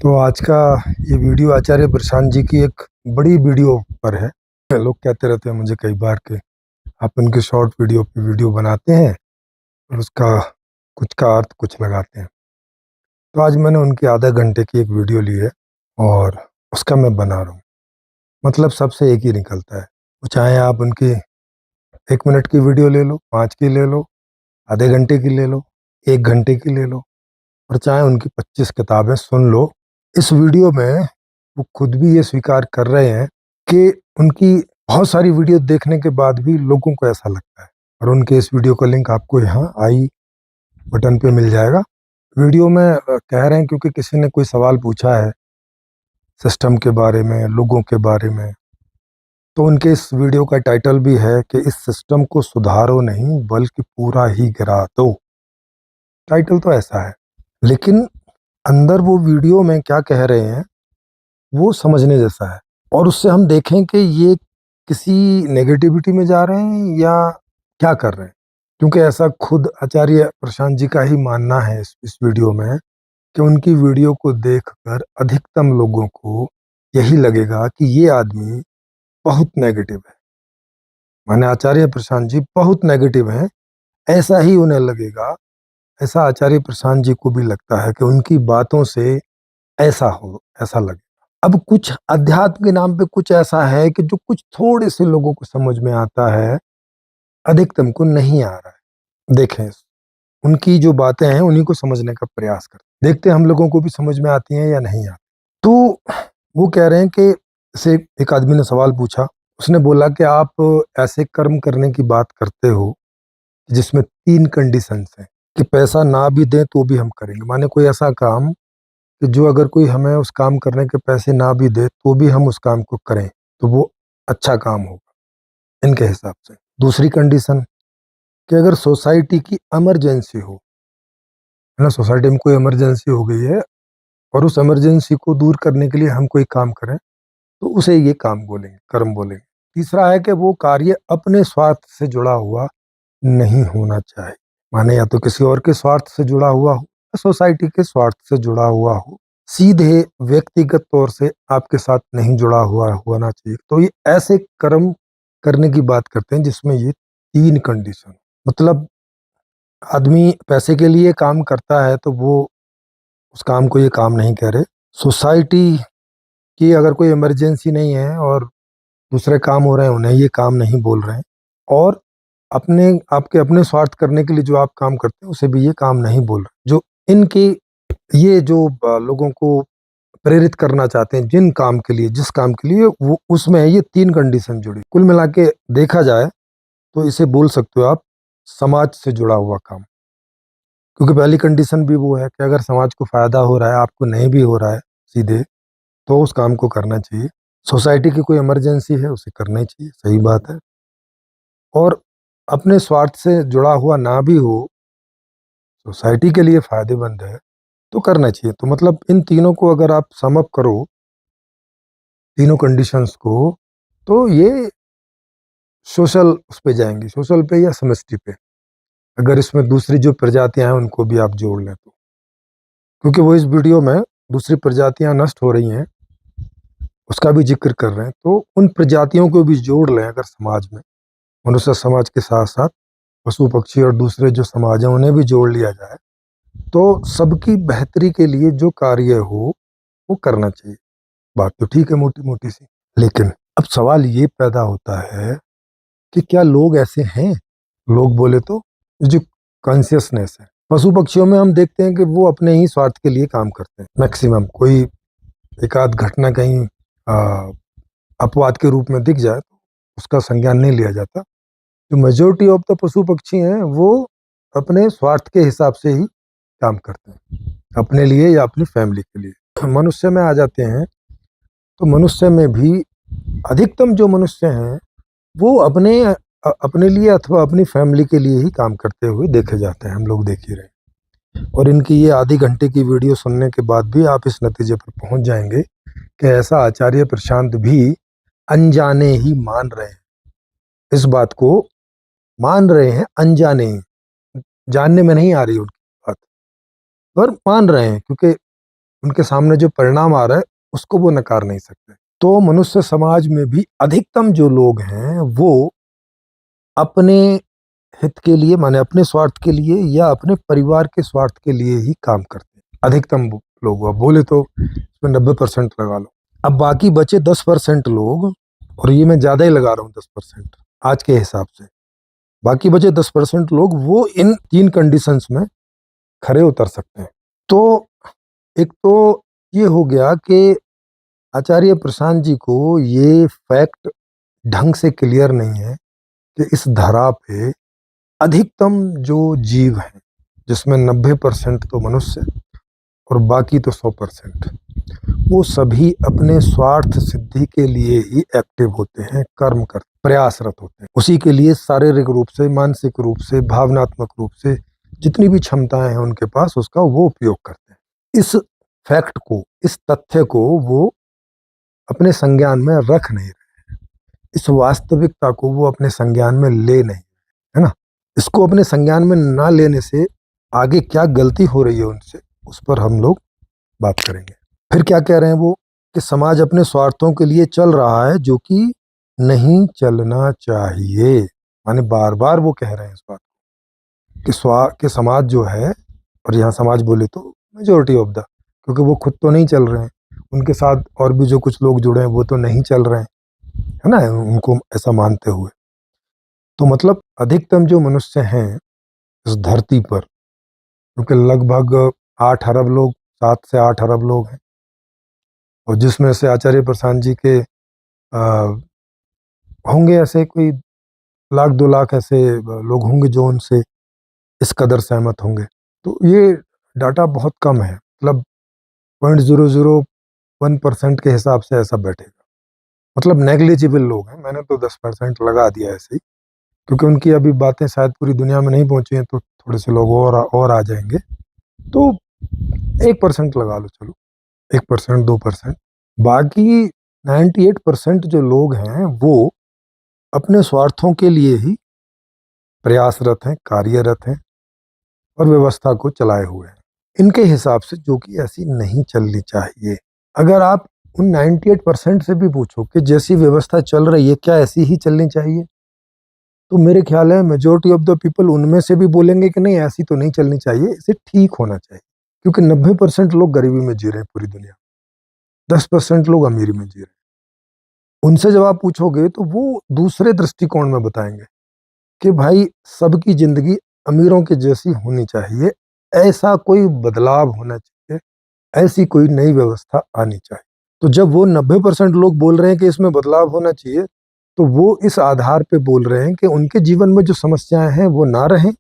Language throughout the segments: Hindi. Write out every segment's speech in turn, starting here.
तो आज का ये वीडियो आचार्य प्रशांत जी की एक बड़ी वीडियो पर है। लोग कहते रहते हैं मुझे कई बार कि आप उनके शॉर्ट वीडियो पे वीडियो बनाते हैं और उसका कुछ का अर्थ कुछ लगाते हैं। तो आज मैंने उनकी आधा घंटे की एक वीडियो ली है और उसका मैं बना रहा हूँ। मतलब सबसे एक ही निकलता है। वो चाहे आप उनकी 1 मिनट की वीडियो ले लो, 5 की ले लो, आधे घंटे की ले लो, 1 घंटे की ले लो, और चाहे उनकी 25 किताबें सुन लो। इस वीडियो में वो खुद भी ये स्वीकार कर रहे हैं कि उनकी बहुत सारी वीडियो देखने के बाद भी लोगों को ऐसा लगता है। और उनके इस वीडियो का लिंक आपको यहाँ आई बटन पे मिल जाएगा। वीडियो में कह रहे हैं क्योंकि किसी ने कोई सवाल पूछा है सिस्टम के बारे में, लोगों के बारे में। तो उनके इस वीडियो का टाइटल भी है कि इस सिस्टम को सुधारो नहीं बल्कि पूरा ही गिरा दो। टाइटल तो ऐसा है, लेकिन अंदर वो वीडियो में क्या कह रहे हैं वो समझने जैसा है। और उससे हम देखें कि ये किसी नेगेटिविटी में जा रहे हैं या क्या कर रहे हैं, क्योंकि ऐसा खुद आचार्य प्रशांत जी का ही मानना है इस वीडियो में कि उनकी वीडियो को देखकर अधिकतम लोगों को यही लगेगा कि ये आदमी बहुत नेगेटिव है। माने आचार्य प्रशांत जी बहुत नेगेटिव हैं, ऐसा ही उन्हें लगेगा। ऐसा आचार्य प्रशांत जी को भी लगता है कि उनकी बातों से ऐसा लगे। अब कुछ अध्यात्म के नाम पे कुछ ऐसा है कि जो कुछ थोड़े से लोगों को समझ में आता है, अधिकतम को नहीं आ रहा है। देखें, उनकी जो बातें हैं उन्हीं को समझने का प्रयास करते, देखते हम लोगों को भी समझ में आती हैं या नहीं आती। तो वो कह रहे हैं कि से एक आदमी ने सवाल पूछा, उसने बोला कि आप ऐसे कर्म करने की बात करते हो जिसमें 3 कंडीशंस हैं कि पैसा ना भी दें तो भी हम करेंगे। माने कोई ऐसा काम कि जो अगर कोई हमें उस काम करने के पैसे ना भी दे तो भी हम उस काम को करें तो वो अच्छा काम होगा इनके हिसाब से। दूसरी कंडीशन कि अगर सोसाइटी की इमरजेंसी हो, है ना, सोसाइटी में कोई इमरजेंसी हो गई है और उस इमरजेंसी को दूर करने के लिए हम कोई काम करें तो उसे ये काम बोलेंगे, कर्म बोलेंगे। तीसरा है कि वो कार्य अपने स्वार्थ से जुड़ा हुआ नहीं होना चाहिए। माने या तो किसी और के स्वार्थ से जुड़ा हुआ हो या सोसाइटी के स्वार्थ से जुड़ा हुआ हो, सीधे व्यक्तिगत तौर से आपके साथ नहीं जुड़ा हुआ होना चाहिए। तो ये ऐसे कर्म करने की बात करते हैं जिसमें ये 3 कंडीशन, मतलब आदमी पैसे के लिए काम करता है तो वो उस काम को ये काम नहीं कह रहे। सोसाइटी की अगर कोई इमरजेंसी नहीं है और दूसरे काम हो रहे हैं उन्हें ये काम नहीं बोल रहे हैं। और अपने आपके अपने स्वार्थ करने के लिए जो आप काम करते हैं उसे भी ये काम नहीं बोल रहे। जो इनकी ये जो लोगों को प्रेरित करना चाहते हैं जिन काम के लिए, जिस काम के लिए, वो उसमें ये 3 कंडीशन जुड़ी। कुल मिला के देखा जाए तो इसे बोल सकते हो आप समाज से जुड़ा हुआ काम। क्योंकि पहली कंडीशन भी वो है कि अगर समाज को फायदा हो रहा है, आपको नहीं भी हो रहा है सीधे, तो उस काम को करना चाहिए। सोसाइटी की कोई इमरजेंसी है उसे करना ही चाहिए, सही बात है। और अपने स्वार्थ से जुड़ा हुआ ना भी हो, सोसाइटी के लिए फायदेमंद है तो करना चाहिए। तो मतलब इन तीनों को अगर आप सम अप करो, तीनों कंडीशंस को, तो ये सोशल उस पे जाएंगी, सोशल पे या समष्टि पे। अगर इसमें दूसरी जो प्रजातियां हैं उनको भी आप जोड़ लें तो, क्योंकि वो इस वीडियो में दूसरी प्रजातियां नष्ट हो रही हैं उसका भी जिक्र कर रहे हैं। तो उन प्रजातियों को भी जोड़ लें अगर समाज में, मनुष्य समाज के साथ साथ पशु पक्षी और दूसरे जो समाज हैं उन्हें भी जोड़ लिया जाए तो सबकी बेहतरी के लिए जो कार्य हो वो करना चाहिए। बात तो ठीक है मोटी मोटी सी, लेकिन अब सवाल ये पैदा होता है कि क्या लोग ऐसे हैं? लोग बोले तो जो कॉन्शियसनेस है, पशु पक्षियों में हम देखते हैं कि वो अपने ही स्वार्थ के लिए काम करते हैं मैक्सिमम। कोई एक आध घटना कहीं अपवाद के रूप में दिख जाए तो उसका संज्ञान नहीं लिया जाता। जो मेजोरिटी ऑफ द पशु पक्षी हैं वो अपने स्वार्थ के हिसाब से ही काम करते हैं, अपने लिए या अपनी फैमिली के लिए। मनुष्य में आ जाते हैं तो मनुष्य में भी अधिकतम जो मनुष्य हैं वो अपने लिए अथवा अपनी फैमिली के लिए ही काम करते हुए देखे जाते हैं, हम लोग देख ही रहे हैं। और इनकी ये आधी घंटे की वीडियो सुनने के बाद भी आप इस नतीजे पर पहुंच जाएंगे कि ऐसा आचार्य प्रशांत भी अनजाने ही मान रहे हैं, इस बात को मान रहे हैं अनजाने ही, जानने में नहीं आ रही उनकी बात, पर मान रहे हैं। क्योंकि उनके सामने जो परिणाम आ रहा है उसको वो नकार नहीं सकते। तो मनुष्य समाज में भी अधिकतम जो लोग हैं वो अपने हित के लिए, माने अपने स्वार्थ के लिए या अपने परिवार के स्वार्थ के लिए ही काम करते हैं। अधिकतम लोग, अब बोले तो इसमें 90% लगा लो। अब बाकी बचे 10% लोग, और ये मैं ज्यादा ही लगा रहा हूँ 10% आज के हिसाब से, बाकी बचे 10% लोग वो इन 3 कंडीशंस में खरे उतर सकते हैं। तो एक तो ये हो गया कि आचार्य प्रशांत जी को ये फैक्ट ढंग से क्लियर नहीं है कि इस धरा पे अधिकतम जो जीव हैं, जिसमें 90% तो मनुष्य और बाकी तो 100%, वो सभी अपने स्वार्थ सिद्धि के लिए ही एक्टिव होते हैं, कर्म कर प्रयासरत होते हैं। उसी के लिए शारीरिक रूप से, मानसिक रूप से, भावनात्मक रूप से जितनी भी क्षमताएं हैं उनके पास, उसका वो उपयोग करते हैं। इस फैक्ट को, इस तथ्य को वो अपने संज्ञान में रख नहीं रहे, इस वास्तविकता को वो अपने संज्ञान में ले नहीं, है ना। इसको अपने संज्ञान में ना लेने से आगे क्या गलती हो रही है उनसे, उस पर हम लोग बात करेंगे। फिर क्या कह रहे हैं वो, कि समाज अपने स्वार्थों के लिए चल रहा है, जो कि नहीं चलना चाहिए। माने बार बार वो कह रहे हैं इस बात कि समाज जो है, और यहाँ समाज बोले तो मेजोरिटी ऑफ द, क्योंकि वो खुद तो नहीं चल रहे हैं, उनके साथ और भी जो कुछ लोग जुड़े हैं वो तो नहीं चल रहे हैं, है ना, उनको ऐसा मानते हुए। तो मतलब अधिकतम जो मनुष्य हैं इस धरती पर, क्योंकि लगभग 8 अरब लोग, 7 से 8 अरब लोग हैं, और जिसमें से आचार्य प्रशांत जी के होंगे ऐसे कोई 1 लाख 2 लाख ऐसे लोग होंगे जो उनसे इस कदर सहमत होंगे। तो ये डाटा बहुत कम है, मतलब 0.001% के हिसाब से ऐसा बैठेगा, मतलब नेग्लिजिबल लोग हैं। मैंने तो 10% लगा दिया ऐसे ही, क्योंकि उनकी अभी बातें शायद पूरी दुनिया में नहीं पहुंची हैं, तो थोड़े से लोग और आ जाएंगे। तो 1% लगा लो, चलो 1% 2%। बाकी 98% जो लोग हैं वो अपने स्वार्थों के लिए ही प्रयासरत हैं, कार्यरत हैं और व्यवस्था को चलाए हुए हैं इनके हिसाब से, जो कि ऐसी नहीं चलनी चाहिए। अगर आप उन 98% से भी पूछो कि जैसी व्यवस्था चल रही है क्या ऐसी ही चलनी चाहिए, तो मेरे ख्याल है मेजोरिटी ऑफ द पीपल उनमें से भी बोलेंगे कि नहीं, ऐसी तो नहीं चलनी चाहिए, इसे ठीक होना चाहिए। क्योंकि 90% लोग गरीबी में जी रहे हैं पूरी दुनिया, 10% लोग अमीरी में जी रहे हैं। उनसे जब आप पूछोगे तो वो दूसरे दृष्टिकोण में बताएंगे कि भाई सबकी जिंदगी अमीरों की जैसी होनी चाहिए, ऐसा कोई बदलाव होना चाहिए, ऐसी कोई नई व्यवस्था आनी चाहिए। तो जब वो 90% लोग बोल रहे हैं कि इसमें बदलाव होना चाहिए, तो वो इस आधार पे बोल रहे हैं कि उनके जीवन में जो समस्याएं हैं वो ना रहें,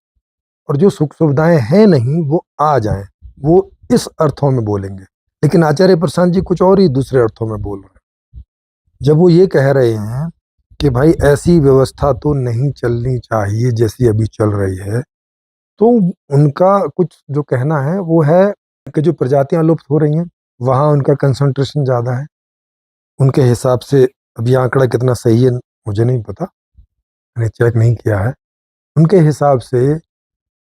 और जो सुख सुविधाएं हैं नहीं वो आ जाएं। वो इस अर्थों में बोलेंगे। लेकिन आचार्य प्रशांत जी कुछ और ही दूसरे अर्थों में बोल रहे हैं। जब वो ये कह रहे हैं कि भाई ऐसी व्यवस्था तो नहीं चलनी चाहिए जैसी अभी चल रही है, तो उनका कुछ जो कहना है वो है कि जो प्रजातियां लुप्त हो रही हैं वहां उनका कंसंट्रेशन ज्यादा है। उनके हिसाब से, अब ये आंकड़ा कितना सही है मुझे नहीं पता, मैंने चेक नहीं किया है। उनके हिसाब से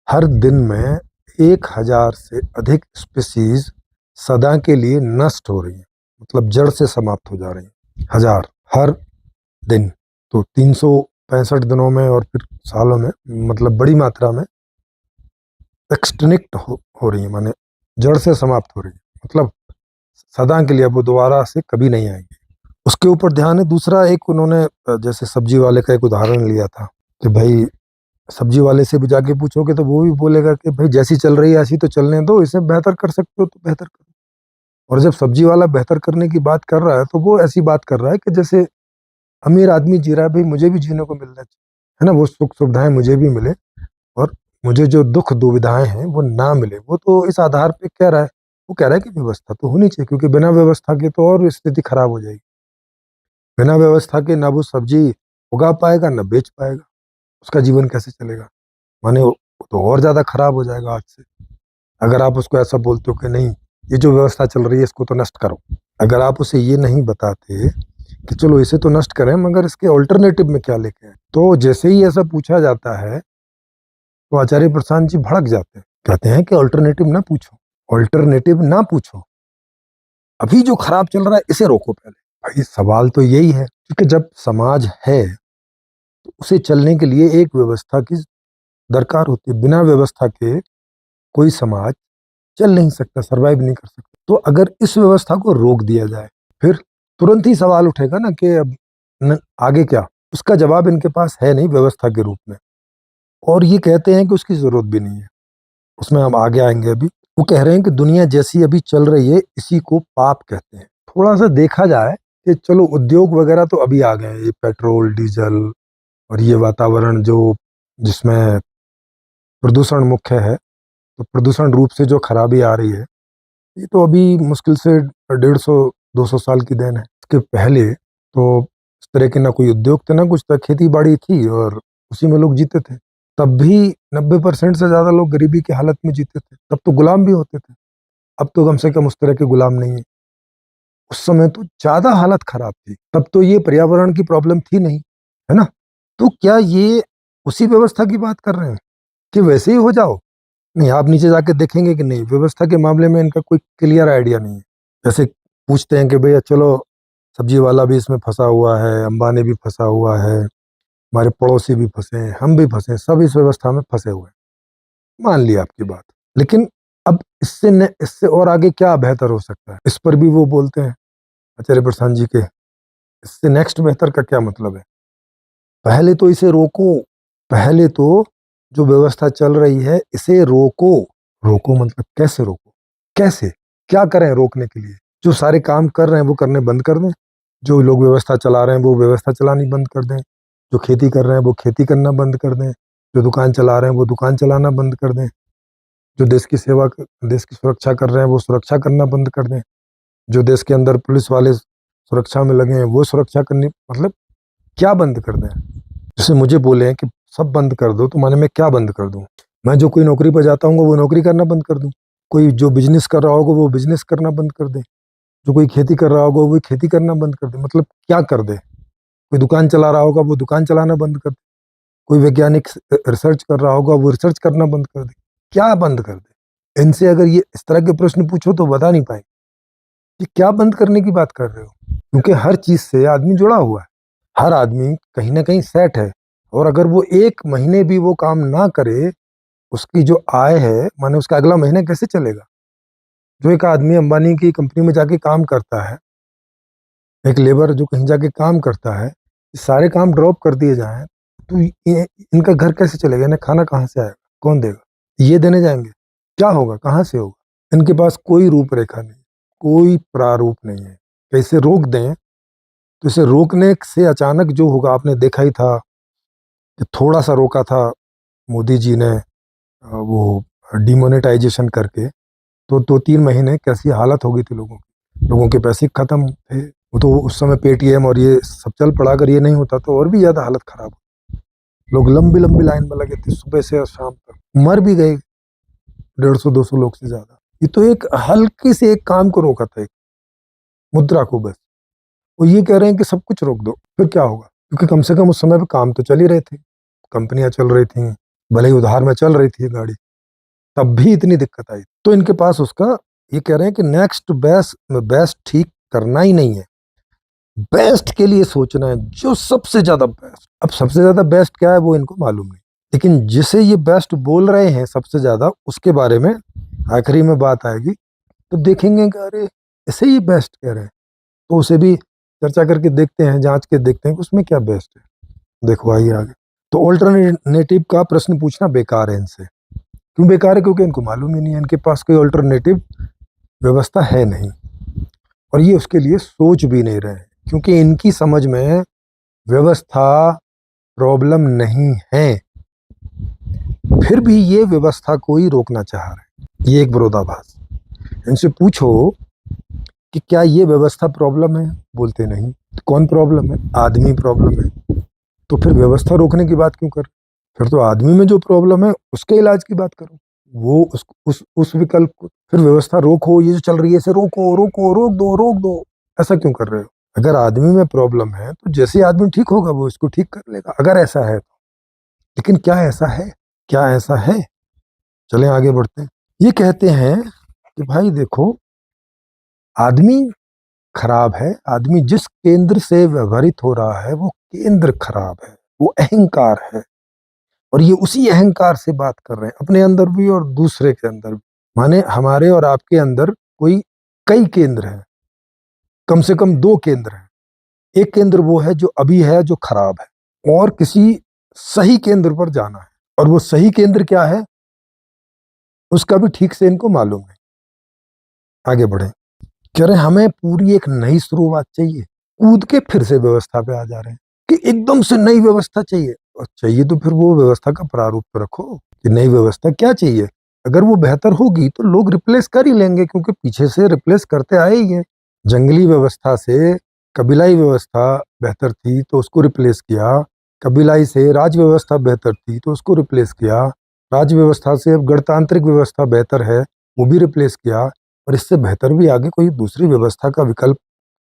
हर दिन में 1000 से अधिक स्पीसीज सदा के लिए नष्ट हो रही है, मतलब जड़ से समाप्त हो जा रही है। 1000 हर दिन, तो 365 दिनों में और फिर सालों में, मतलब बड़ी मात्रा में एक्सटिंक्ट हो रही है, माने जड़ से समाप्त हो रही है, मतलब सदा के लिए, अब वो दोबारा से कभी नहीं आएंगे। उसके ऊपर ध्यान है। दूसरा एक उन्होंने जैसे सब्जी वाले का एक उदाहरण लिया था कि भाई सब्जी वाले से भी जाके पूछोगे तो वो भी बोलेगा कि भाई जैसी चल रही है ऐसी तो चलने दो, इसे बेहतर कर सकते हो तो बेहतर करो। और जब सब्जी वाला बेहतर करने की बात कर रहा है तो वो ऐसी बात कर रहा है कि जैसे अमीर आदमी जी रहा है, भाई मुझे भी जीने को मिलना चाहिए, है ना, वो सुख सुविधाएं मुझे भी मिले और मुझे जो दुख दुविधाएं हैं वो ना मिले। वो तो इस आधार पे कह रहा है, वो कह रहा है कि व्यवस्था तो होनी चाहिए, क्योंकि बिना व्यवस्था के तो और स्थिति खराब हो जाएगी। बिना व्यवस्था के ना वो सब्जी उगा पाएगा ना बेच पाएगा, उसका जीवन कैसे चलेगा, माने वो तो और ज्यादा खराब हो जाएगा आज से। अगर आप उसको ऐसा बोलते हो कि नहीं ये जो व्यवस्था चल रही है इसको तो नष्ट करो, अगर आप उसे ये नहीं बताते कि चलो इसे तो नष्ट करें मगर इसके ऑल्टरनेटिव में क्या लेके आए, तो जैसे ही ऐसा पूछा जाता है तो आचार्य प्रशांत जी भड़क जाते हैं, कहते हैं कि ऑल्टरनेटिव ना पूछो, ऑल्टरनेटिव ना पूछो, अभी जो खराब चल रहा है इसे रोको पहले। भाई सवाल तो यही है, क्योंकि जब समाज है तो उसे चलने के लिए एक व्यवस्था की दरकार होती है। बिना व्यवस्था के कोई समाज चल नहीं सकता, सरवाइव नहीं कर सकता। तो अगर इस व्यवस्था को रोक दिया जाए, फिर तुरंत ही सवाल उठेगा ना कि अब आगे क्या। उसका जवाब इनके पास है नहीं व्यवस्था के रूप में, और ये कहते हैं कि उसकी जरूरत भी नहीं है। उसमें हम आगे आएंगे अभी। वो कह रहे हैं कि दुनिया जैसी अभी चल रही है इसी को पाप कहते हैं। थोड़ा सा देखा जाए कि चलो उद्योग वगैरह तो अभी आ गए हैं, ये पेट्रोल डीजल और ये वातावरण जो जिसमें प्रदूषण मुख्य है, तो प्रदूषण रूप से जो खराबी आ रही है ये तो अभी मुश्किल से 150-200 साल की देन है। इसके पहले तो इस तरह के ना कोई उद्योग थे ना कुछ था, खेती बाड़ी थी और उसी में लोग जीते थे। तब भी 90% से ज्यादा लोग गरीबी की हालत में जीते थे, तब तो गुलाम भी होते थे। अब तो कम से कम उस तरह के गुलाम नहीं है। उस समय तो ज्यादा हालत खराब थी, तब तो ये पर्यावरण की प्रॉब्लम थी नहीं, है ना। तो क्या ये उसी व्यवस्था की बात कर रहे हैं कि वैसे ही हो जाओ? नहीं, आप नीचे जाके देखेंगे कि नहीं, व्यवस्था के मामले में इनका कोई क्लियर आइडिया नहीं है। जैसे पूछते हैं कि भैया चलो सब्जी वाला भी इसमें फंसा हुआ है, अंबानी भी फंसा हुआ है, हमारे पड़ोसी भी फंसे हैं, हम भी फंसे हैं, सब इस व्यवस्था में फंसे हुए हैं। मान लिया आपकी बात, लेकिन अब इससे और आगे क्या बेहतर हो सकता है, इस पर भी वो बोलते हैं आचार्य प्रशांत जी के। इससे नेक्स्ट बेहतर का क्या मतलब है? पहले तो इसे रोको। पहले तो जो व्यवस्था चल रही है इसे रोको। रोको मतलब कैसे रोको? कैसे? क्या करें रोकने के लिए? जो सारे काम कर रहे हैं वो करने बंद कर दें। जो लोग व्यवस्था चला रहे हैं वो व्यवस्था चलानी बंद कर दें। जो खेती कर रहे हैं वो खेती करना बंद कर दें। जो दुकान चला रहे हैं वो दुकान चलाना बंद कर दें। जो देश की सुरक्षा कर रहे हैं वो सुरक्षा करना बंद कर दें। जो देश के अंदर पुलिस वाले सुरक्षा में लगे हैं वो सुरक्षा करनी, मतलब क्या बंद कर दें? जैसे मुझे बोले हैं कि सब बंद कर दो, तो माने मैं क्या बंद कर दूं? मैं जो कोई नौकरी पर जाता हूँ वो नौकरी करना बंद कर दूं? कोई जो बिजनेस कर रहा होगा वो बिजनेस करना बंद कर दे? जो कोई खेती कर रहा होगा वो खेती करना बंद कर दे? मतलब क्या कर दे? कोई दुकान चला रहा होगा वो दुकान चलाना बंद कर दे? कोई वैज्ञानिक रिसर्च कर रहा होगा वो रिसर्च करना बंद कर दे? क्या बंद कर दे? इनसे अगर ये इस तरह के प्रश्न पूछो तो बता नहीं पाएंगे कि क्या बंद करने की बात कर रहे हो, क्योंकि हर चीज से आदमी जुड़ा हुआ है। हर आदमी कहीं ना कहीं सेट है, और अगर वो एक महीने भी वो काम ना करे, उसकी जो आय है माने उसका अगला महीना कैसे चलेगा? जो एक आदमी अंबानी की कंपनी में जाके काम करता है, एक लेबर जो कहीं जाके काम करता है, सारे काम ड्रॉप कर दिए जाएं तो इनका घर कैसे चलेगा? इन्हें खाना कहाँ से आएगा? कौन देगा? ये देने जाएंगे? क्या होगा? कहाँ से होगा? इनके पास कोई रूपरेखा नहीं, कोई प्रारूप नहीं है। कैसे रोक दें? तो इसे रोकने से अचानक जो होगा आपने देखा ही था कि थोड़ा सा रोका था मोदी जी ने, वो डिमोनेटाइजेशन करके, तो 2-3 महीने कैसी हालत हो गई थी लोगों की। लोगों के पैसे खत्म थे। वो तो उस समय पेटीएम और ये सब चल पड़ा, अगर ये नहीं होता तो और भी ज्यादा हालत खराब। लोग लंबी लंबी लाइन में लगे थे सुबह से और शाम तक, मर भी गए 150-200 लोग से ज्यादा। ये तो एक हल्के से एक काम को रोका था, एक मुद्रा को बस। वो ये कह रहे हैं कि सब कुछ रोक दो, फिर क्या होगा? क्योंकि कम से कम उस समय पे काम तो चल ही रहे थे, कंपनियां चल रही थी, भले ही उधार में चल रही थी गाड़ी, तब भी इतनी दिक्कत आई। तो इनके पास उसका, ये कह रहे हैं कि नेक्स्ट बेस्ट बेस्ट ठीक करना ही नहीं है, बेस्ट के लिए सोचना है, जो सबसे ज्यादा बेस्ट। अब सबसे ज्यादा बेस्ट क्या है वो इनको मालूम नहीं, लेकिन जिसे ये बेस्ट बोल रहे हैं सबसे ज्यादा, उसके बारे में आखिरी में बात आएगी तो देखेंगे कि अरे ऐसे ही बेस्ट कह रहे हैं। तो उसे भी चर्चा करके देखते हैं, जांच के देखते हैं कि उसमें क्या बेस्ट है। देखो आइए आगे। तो ऑल्टरनेटिव का प्रश्न पूछना बेकार है इनसे। क्यों बेकार है? क्योंकि इनको मालूम ही नहीं है, इनके पास कोई ऑल्टरनेटिव व्यवस्था है नहीं, और ये उसके लिए सोच भी नहीं रहे हैं, क्योंकि इनकी समझ में व्यवस्था प्रॉब्लम नहीं है, फिर भी ये व्यवस्था को ही रोकना चाह रहे हैं। ये एक विरोधाभास। इनसे पूछो कि क्या ये व्यवस्था प्रॉब्लम है, बोलते नहीं। कौन प्रॉब्लम है? आदमी प्रॉब्लम है। तो फिर व्यवस्था रोकने की बात क्यों कर? फिर तो आदमी में जो प्रॉब्लम है उसके इलाज की बात करो। वो उस विकल्प को, फिर व्यवस्था रोको, ये जो चल रही है इसे रोको, रोको, रोक दो, ऐसा क्यों कर रहे हो? अगर आदमी में प्रॉब्लम है तो जैसे आदमी ठीक होगा वो इसको ठीक कर लेगा, अगर ऐसा है तो। लेकिन क्या ऐसा है? क्या ऐसा है? चलें आगे बढ़ते हैं। ये कहते हैं कि भाई देखो, आदमी खराब है, आदमी जिस केंद्र से व्यवहारित हो रहा है वो केंद्र खराब है, वो अहंकार है। और ये उसी अहंकार से बात कर रहे हैं, अपने अंदर भी और दूसरे के अंदर भी। माने हमारे और आपके अंदर कोई कई केंद्र हैं, कम से कम 2 केंद्र हैं। एक केंद्र वो है जो अभी है, जो खराब है, और किसी सही केंद्र पर जाना है। और वो सही केंद्र क्या है उसका भी ठीक से इनको मालूम है। आगे बढ़े, कह रहे हमें पूरी एक नई शुरुआत चाहिए। कूद के फिर से व्यवस्था पे आ जा रहे हैं कि एकदम से नई व्यवस्था चाहिए। और चाहिए तो फिर वो व्यवस्था का प्रारूप तो रखो कि नई व्यवस्था क्या चाहिए। अगर वो बेहतर होगी तो लोग रिप्लेस कर ही लेंगे, क्योंकि पीछे से रिप्लेस करते आए ही हैं। जंगली व्यवस्था से कबीलाई व्यवस्था बेहतर थी तो उसको रिप्लेस किया, कबीलाई से राज व्यवस्था बेहतर थी तो उसको रिप्लेस किया, राज व्यवस्था से अब गणतांत्रिक व्यवस्था बेहतर है वो भी रिप्लेस किया, और इससे बेहतर भी आगे कोई दूसरी व्यवस्था का विकल्प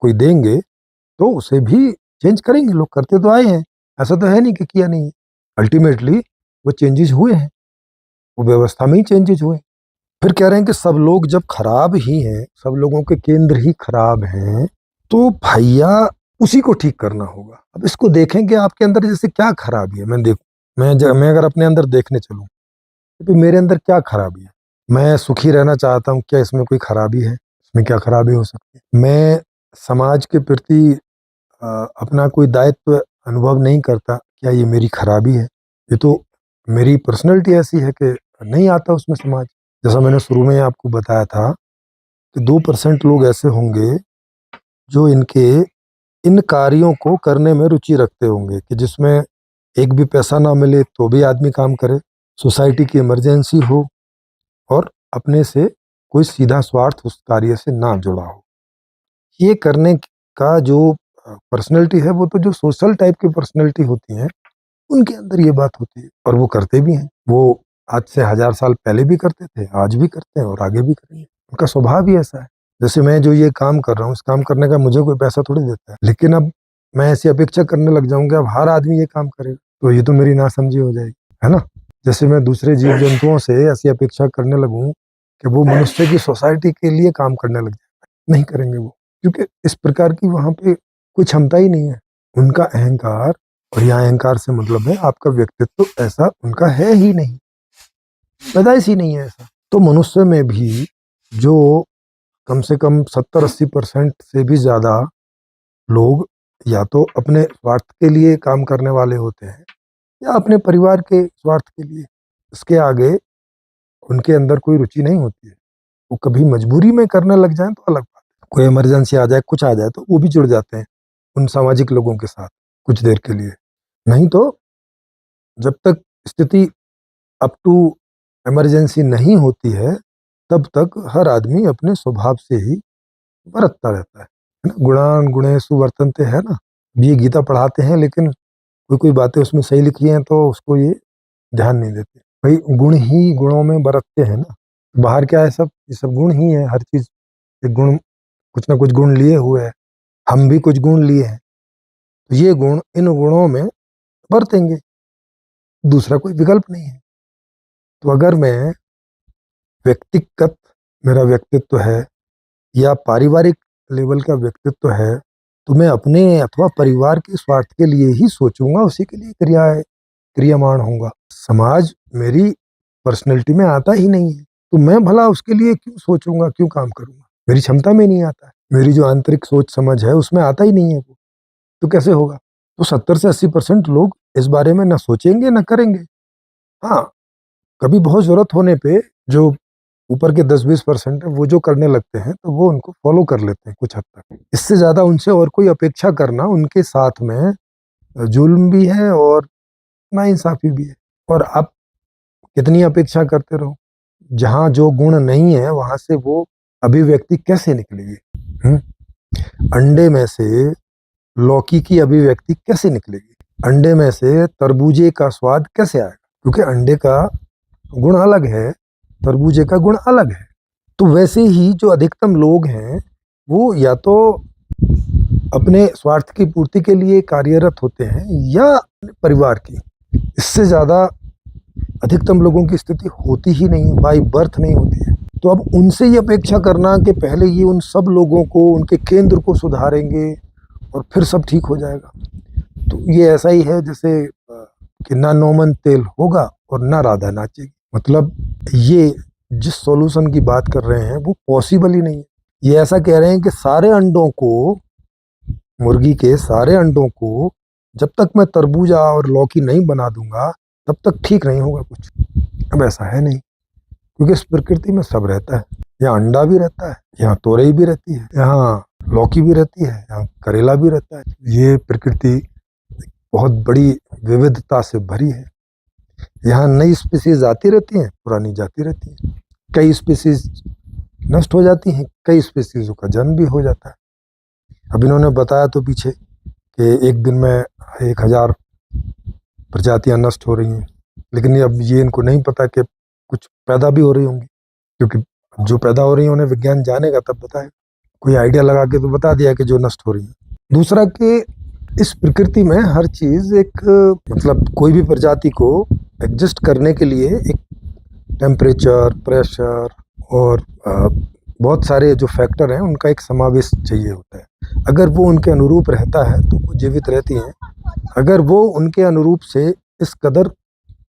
कोई देंगे तो उसे भी चेंज करेंगे। लोग करते तो आए हैं, ऐसा तो है नहीं कि किया नहीं है। अल्टीमेटली वो चेंजेस हुए हैं, वो व्यवस्था में ही चेंजेस हुए। फिर कह रहे हैं कि सब लोग जब खराब ही हैं, सब लोगों के केंद्र ही खराब हैं, तो भैया उसी को ठीक करना होगा। अब इसको देखें कि आपके अंदर जैसे क्या खराबी है। मैं अगर अपने अंदर देखने चलूं तो मेरे अंदर क्या खराबी है। मैं सुखी रहना चाहता हूँ, क्या इसमें कोई खराबी है? इसमें क्या खराबी हो सकती है? मैं समाज के प्रति अपना कोई दायित्व अनुभव नहीं करता, क्या ये मेरी खराबी है? ये तो मेरी पर्सनैलिटी ऐसी है कि नहीं आता उसमें समाज। जैसा मैंने शुरू में आपको बताया था कि 2% लोग ऐसे होंगे जो इन कार्यों को करने में रुचि रखते होंगे कि जिसमें एक भी पैसा ना मिले तो भी आदमी काम करे, सोसाइटी की इमरजेंसी हो और अपने से कोई सीधा स्वार्थ उस कार्य से ना जुड़ा हो। ये करने का जो पर्सनैलिटी है वो तो जो सोशल टाइप की पर्सनैलिटी होती है उनके अंदर ये बात होती है, और वो करते भी हैं। वो आज से 1000 साल पहले भी करते थे, आज भी करते हैं और आगे भी करेंगे। उनका स्वभाव ही ऐसा है। जैसे मैं जो ये काम कर रहा हूँ, इस काम करने का मुझे कोई पैसा थोड़ी देता है, लेकिन अब मैं ऐसी अपेक्षा करने लग जाऊंगा अब हर आदमी ये काम करेगा, तो ये तो मेरी नासमझी हो जाएगी, है ना। जैसे मैं दूसरे जीव जंतुओं से ऐसी अपेक्षा करने लगूं कि वो मनुष्य की सोसाइटी के लिए काम करने लग जाए, नहीं करेंगे वो, क्योंकि इस प्रकार की वहां पे कोई क्षमता ही नहीं है। उनका अहंकार, और यहाँ अहंकार से मतलब है आपका व्यक्तित्व, ऐसा उनका है ही नहीं, पैदाइश ही नहीं है ऐसा। तो मनुष्य में भी जो कम से कम 70-80% से भी ज्यादा लोग या तो अपने स्वार्थ के लिए काम करने वाले होते हैं या अपने परिवार के स्वार्थ के लिए। इसके आगे उनके अंदर कोई रुचि नहीं होती है। वो कभी मजबूरी में करने लग जाए तो अलग बात है, कोई इमरजेंसी आ जाए, कुछ आ जाए तो वो भी जुड़ जाते हैं उन सामाजिक लोगों के साथ कुछ देर के लिए। नहीं तो जब तक स्थिति अप टू इमरजेंसी नहीं होती है तब तक हर आदमी अपने स्वभाव से ही बरतता रहता है ना। गुणान गुणेषु वर्तन्ते है ना, ये गीता पढ़ाते हैं, लेकिन कोई कोई बातें उसमें सही लिखी हैं तो उसको ये ध्यान नहीं देते। भाई गुण ही गुणों में बरतते हैं ना, बाहर क्या है, सब ये सब गुण ही है। हर चीज एक गुण, कुछ ना कुछ गुण लिए हुए है, हम भी कुछ गुण लिए हैं, तो ये गुण इन गुणों में बरतेंगे, दूसरा कोई विकल्प नहीं है। तो अगर मैं व्यक्तिगत मेरा व्यक्तित्व है या पारिवारिक लेवल का व्यक्तित्व है, तो मैं अपने अथवा परिवार के स्वार्थ के लिए ही सोचूंगा, उसी के लिए क्रियामान होऊंगा। समाज मेरी पर्सनैलिटी में आता ही नहीं है, तो मैं भला उसके लिए क्यों सोचूंगा, क्यों काम करूंगा? मेरी क्षमता में नहीं आता है, मेरी जो आंतरिक सोच समझ है उसमें आता ही नहीं है वो, तो कैसे होगा? तो 70 से 80% लोग इस बारे में ना सोचेंगे ना करेंगे। हाँ, कभी बहुत जरूरत होने पे जो ऊपर के 10-20% है वो जो करने लगते हैं तो वो उनको फॉलो कर लेते हैं कुछ हद तक। इससे ज्यादा उनसे और कोई अपेक्षा करना उनके साथ में जुल्म भी है और नाइंसाफी भी है। और आप कितनी अपेक्षा करते रहो, जहां जो गुण नहीं है वहां से वो अभिव्यक्ति कैसे निकलेगी? हम्म? अंडे में से लौकी की अभिव्यक्ति कैसे निकलेगी? अंडे में से तरबूजे का स्वाद कैसे आएगा? क्योंकि अंडे का गुण अलग है, तरबूजे का गुण अलग है। तो वैसे ही जो अधिकतम लोग हैं वो या तो अपने स्वार्थ की पूर्ति के लिए कार्यरत होते हैं या अपने परिवार की। इससे ज्यादा अधिकतम लोगों की स्थिति होती ही नहीं है, बाई बर्थ नहीं होती है। तो अब उनसे ये अपेक्षा करना कि पहले ये उन सब लोगों को, उनके केंद्र को सुधारेंगे और फिर सब ठीक हो जाएगा, तो ये ऐसा ही है जैसे कि ना नौमन तेल होगा और ना राधा नाचेगी। मतलब ये जिस सॉल्यूशन की बात कर रहे हैं वो पॉसिबल ही नहीं है। ये ऐसा कह रहे हैं कि सारे अंडों को, मुर्गी के सारे अंडों को जब तक मैं तरबूजा और लौकी नहीं बना दूंगा तब तक ठीक नहीं होगा कुछ। अब ऐसा है नहीं, क्योंकि इस प्रकृति में सब रहता है। यहाँ अंडा भी रहता है, यहाँ तोरई भी रहती है, यहाँ लौकी भी रहती है, यहाँ करेला भी रहता है। ये प्रकृति बहुत बड़ी विविधता से भरी है। यहाँ नई स्पीसीज आती रहती हैं, पुरानी जाती रहती हैं। कई स्पीसीज नष्ट हो जाती हैं, कई स्पीसीजों का जन्म भी हो जाता है। अब इन्होंने बताया तो पीछे कि एक दिन में 1000 प्रजातियां नष्ट हो रही हैं, लेकिन अब ये इनको नहीं पता कि कुछ पैदा भी हो रही होंगी, क्योंकि जो पैदा हो रही है उन्हें विज्ञान जानेगा तब बताएगा। कोई आइडिया लगा के तो बता दिया कि जो नष्ट हो रही है। दूसरा कि इस प्रकृति में हर चीज एक, मतलब कोई भी प्रजाति को एडजस्ट करने के लिए एक टेम्परेचर, प्रेशर और बहुत सारे जो फैक्टर हैं उनका एक समावेश चाहिए होता है। अगर वो उनके अनुरूप रहता है तो वो जीवित रहती हैं, अगर वो उनके अनुरूप से इस कदर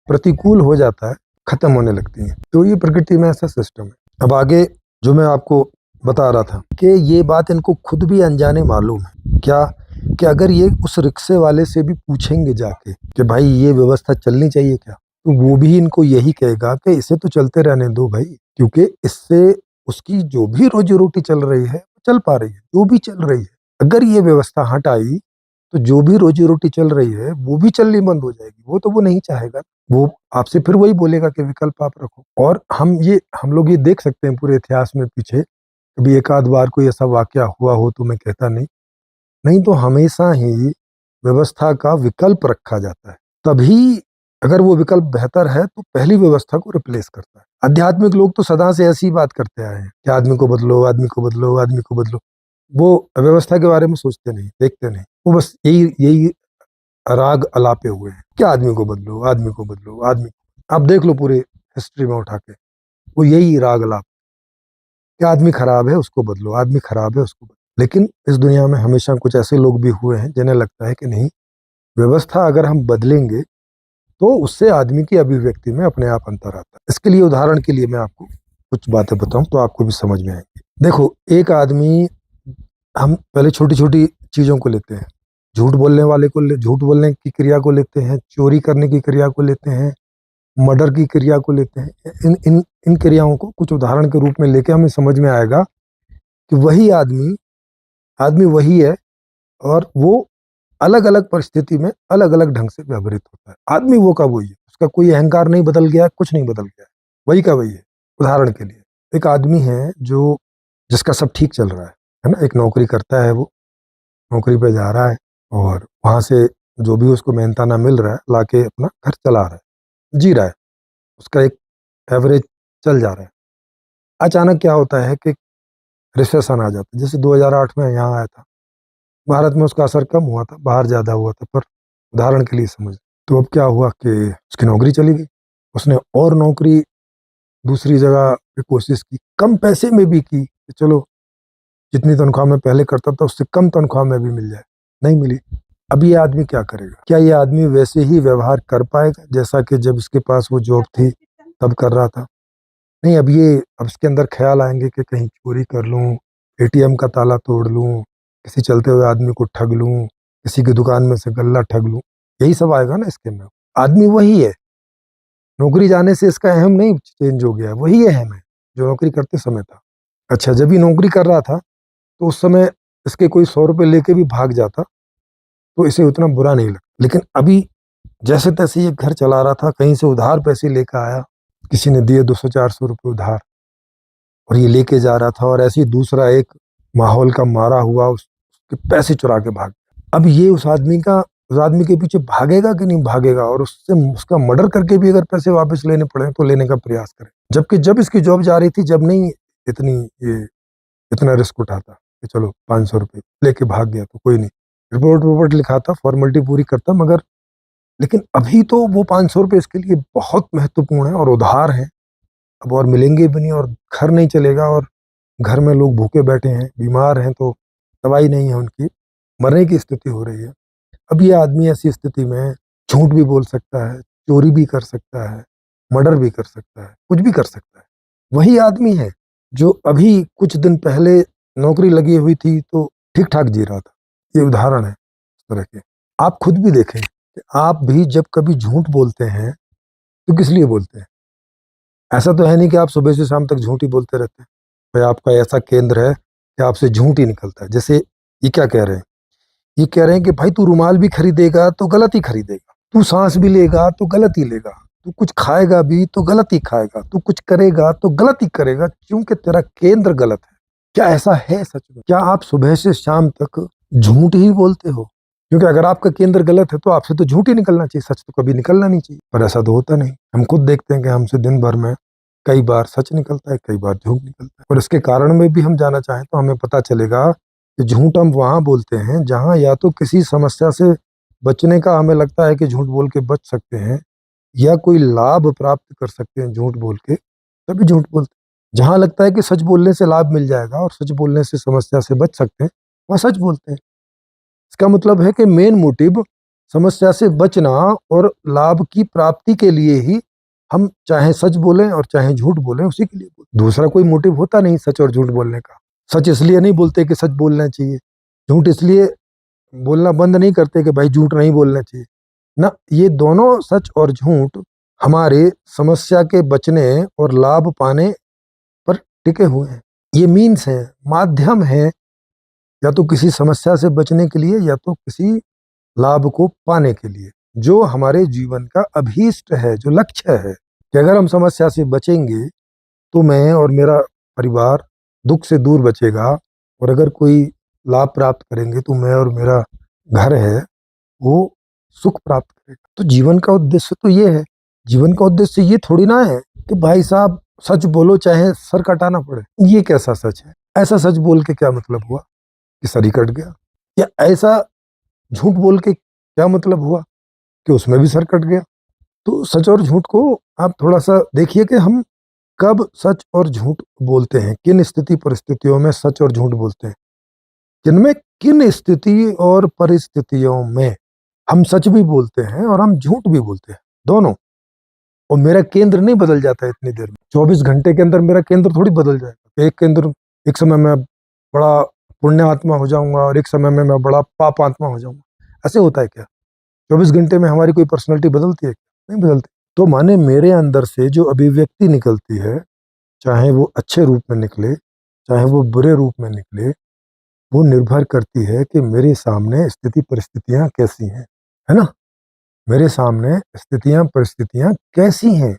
प्रतिकूल हो जाता है, खत्म होने लगती हैं। तो ये प्रकृति में ऐसा सिस्टम है। अब आगे जो मैं आपको बता रहा था कि ये बात इनको खुद भी अनजाने मालूम है क्या, कि अगर ये उस रिक्शे वाले से भी पूछेंगे जाके कि भाई ये व्यवस्था चलनी चाहिए क्या, तो वो भी इनको यही कहेगा कि इसे तो चलते रहने दो भाई, क्योंकि इससे उसकी जो भी रोजी रोटी चल रही है चल पा रही है, जो भी चल रही है। अगर ये व्यवस्था हट आई तो जो भी रोजी रोटी चल रही है वो भी चलनी बंद हो जाएगी। वो तो वो नहीं चाहेगा, वो आपसे फिर वही बोलेगा कि विकल्प आप रखो। और हम लोग ये देख सकते हैं पूरे इतिहास में पीछे, कभी एक आध बार कोई ऐसा वाकया हुआ हो तो मैं कहता नहीं, नहीं तो हमेशा ही व्यवस्था का विकल्प रखा जाता है। तभी अगर वो विकल्प बेहतर है तो पहली व्यवस्था को रिप्लेस करता है। आध्यात्मिक लोग तो सदा से ऐसी बात करते आए हैं कि आदमी को बदलो, आदमी को बदलो, आदमी को बदलो। वो व्यवस्था के बारे में सोचते नहीं, देखते नहीं, वो बस यही यही राग अलापे हुए हैं कि आदमी को बदलो, आदमी को बदलो, आदमी। आप देख लो पूरे हिस्ट्री में उठा के, वो यही राग अलाप कि आदमी खराब है उसको बदलो, आदमी खराब है उसको बदलो। लेकिन इस दुनिया में हमेशा कुछ ऐसे लोग भी हुए हैं जिन्हें लगता है कि नहीं, व्यवस्था अगर हम बदलेंगे तो उससे आदमी की अभिव्यक्ति में अपने आप अंतर आता है। इसके लिए उदाहरण के लिए मैं आपको कुछ बातें बताऊं तो आपको भी समझ में आएंगी। देखो, एक आदमी, हम पहले छोटी छोटी चीजों को लेते हैं, झूठ बोलने वाले को झूठ बोलने की क्रिया को लेते हैं, चोरी करने की क्रिया को लेते हैं, मर्डर की क्रिया को लेते हैं। इन क्रियाओं को कुछ उदाहरण के रूप में लेके हमें समझ में आएगा कि वही आदमी आदमी वही है, और वो अलग अलग परिस्थिति में अलग अलग ढंग से व्यवहारित होता है। आदमी वो का वही है, उसका कोई अहंकार नहीं बदल गया, कुछ नहीं बदल गया है, वही का वही है। उदाहरण के लिए एक आदमी है जो, जिसका सब ठीक चल रहा है ना, एक नौकरी करता है, वो नौकरी पे जा रहा है और वहां से जो भी उसको मेहनताना मिल रहा है लाके अपना घर चला रहा है, जी रहा है, उसका एक एवरेज चल जा रहा है। अचानक क्या होता है कि रिसेशन आ जाता है, जैसे 2008 में यहाँ आया था। भारत में उसका असर कम हुआ था, बाहर ज्यादा हुआ था, पर उदाहरण के लिए समझ। तो अब क्या हुआ कि उसकी नौकरी चली गई, उसने और नौकरी दूसरी जगह पे कोशिश की, कम पैसे में भी की कि चलो जितनी तनख्वाह में पहले करता था उससे कम तनख्वाह में भी मिल जाए, नहीं मिली। अब ये आदमी क्या करेगा? क्या ये आदमी वैसे ही व्यवहार कर पाएगा जैसा कि जब इसके पास वो जॉब थी तब कर रहा था? नहीं, अब इसके अंदर ख्याल आएंगे कि कहीं चोरी कर लूं, एटीएम का ताला तोड़ लूं, किसी चलते हुए आदमी को ठग लूं, किसी की दुकान में से गल्ला ठग लूं, यही सब आएगा ना इसके में। आदमी वही है, नौकरी जाने से इसका अहम नहीं चेंज हो गया, वही अहम है जो नौकरी करते समय था। अच्छा, जब भी नौकरी कर रहा था तो उस समय इसके कोई 100 रुपये लेके भी भाग जाता तो इसे उतना बुरा नहीं लगता। लेकिन अभी जैसे तैसे ये घर चला रहा था, कहीं से उधार पैसे लेकर आया, किसी ने दिए 200-400 रुपये उधार, और ये लेके जा रहा था, और ऐसे ही दूसरा एक माहौल का मारा हुआ उसके पैसे चुरा के भाग गया। अब ये उस आदमी के पीछे भागेगा कि नहीं भागेगा, और उससे उसका मर्डर करके भी अगर पैसे वापस लेने पड़े तो लेने का प्रयास करे। जबकि जब इसकी जॉब जा रही थी, जब नहीं ये इतना रिस्क उठाता कि चलो 500 रुपये लेके भाग गया तो कोई नहीं, रिपोर्ट लिखाता, फॉर्मेलिटी पूरी करता, मगर लेकिन अभी तो वो 500 रुपये इसके लिए बहुत महत्वपूर्ण है और उधार है। अब और मिलेंगे भी नहीं, और घर नहीं चलेगा, और घर में लोग भूखे बैठे हैं, बीमार हैं, तो दवाई नहीं है उनकी, मरने की स्थिति हो रही है। अब ये आदमी ऐसी स्थिति में झूठ भी बोल सकता है, चोरी भी कर सकता है, मर्डर भी कर सकता है, कुछ भी कर सकता है। वही आदमी है जो अभी कुछ दिन पहले नौकरी लगी हुई थी तो ठीक ठाक जी रहा था। ये उदाहरण है इस तरह के। आप खुद भी देखें कि आप भी जब कभी झूठ बोलते हैं तो किस लिए बोलते हैं? ऐसा तो है नहीं कि आप सुबह से शाम तक झूठ ही बोलते रहते हैं। भाई आपका ऐसा केंद्र है कि आपसे झूठ ही निकलता है। जैसे ये क्या कह रहे हैं? ये कह रहे हैं कि भाई तू रुमाल भी खरीदेगा तो गलत ही खरीदेगा, तू सांस भी लेगा तो गलत ही लेगा, तू कुछ खाएगा भी तो गलत ही खाएगा, तू कुछ करेगा तो गलत ही करेगा, क्योंकि तेरा केंद्र गलत है। क्या ऐसा है सच में? क्या आप सुबह से शाम तक झूठ ही बोलते हो? क्योंकि अगर आपका केंद्र गलत है तो आपसे तो झूठ ही निकलना चाहिए, सच तो कभी निकलना नहीं चाहिए। पर ऐसा तो होता नहीं। हम खुद देखते हैं कि हमसे दिन भर में कई बार सच निकलता है, कई बार झूठ निकलता है। और इसके कारण में भी हम जाना चाहें तो हमें पता चलेगा कि झूठ हम वहां बोलते हैं जहां या तो किसी समस्या से बचने का हमें लगता है कि झूठ बोल के बच सकते हैं, या कोई लाभ प्राप्त कर सकते हैं झूठ बोल के, तभी झूठ बोलते हैं। जहां लगता है कि सच बोलने से लाभ मिल जाएगा और सच बोलने से समस्या से बच सकते हैं, वहां सच बोलते हैं। इसका मतलब है कि मेन मोटिव समस्या से बचना और लाभ की प्राप्ति के लिए ही हम चाहे सच बोलें और चाहे झूठ बोलें, उसी के लिए बोलें। दूसरा कोई मोटिव होता नहीं सच और झूठ बोलने का। सच इसलिए नहीं बोलते कि सच बोलना चाहिए, झूठ इसलिए बोलना बंद नहीं करते कि भाई झूठ नहीं बोलना चाहिए ना। ये दोनों सच और झूठ हमारे समस्या के बचने और लाभ पाने पर टिके हुए हैं। ये मीन्स है, माध्यम है, या तो किसी समस्या से बचने के लिए या तो किसी लाभ को पाने के लिए, जो हमारे जीवन का अभीष्ट है, जो लक्ष्य है कि अगर हम समस्या से बचेंगे तो मैं और मेरा परिवार दुख से दूर बचेगा, और अगर कोई लाभ प्राप्त करेंगे तो मैं और मेरा घर है वो सुख प्राप्त करेगा। तो जीवन का उद्देश्य तो ये है। जीवन का उद्देश्य ये थोड़ी ना है कि भाई साहब सच बोलो चाहे सर कटाना पड़े। ये कैसा सच है? ऐसा सच बोल के क्या मतलब हुआ कि सर ही कट गया? या ऐसा झूठ बोल के क्या मतलब हुआ कि उसमें भी सर कट गया? तो सच और झूठ को आप थोड़ा सा देखिए कि हम कब सच और झूठ बोलते हैं, किन स्थिति परिस्थितियों में सच और झूठ बोलते हैं, किनमें, किन स्थिति और परिस्थितियों में हम सच भी बोलते हैं और हम झूठ भी बोलते हैं, दोनों। और मेरा केंद्र नहीं बदल जाता है इतनी देर में। 24 घंटे के अंदर मेरा केंद्र थोड़ी बदल जाएगा। एक केंद्र, एक समय में बड़ा पुण्य आत्मा हो जाऊंगा और एक समय में मैं बड़ा पाप आत्मा हो जाऊंगा। ऐसे होता है क्या? 24 घंटे में हमारी कोई पर्सनैलिटी बदलती है? नहीं बदलती। तो माने मेरे अंदर से जो अभिव्यक्ति निकलती है, चाहे वो अच्छे रूप में निकले चाहे वो बुरे रूप में निकले, वो निर्भर करती है कि मेरे सामने स्थिति परिस्थितियां कैसी हैं, है ना? मेरे सामने स्थितियां परिस्थितियां कैसी हैं,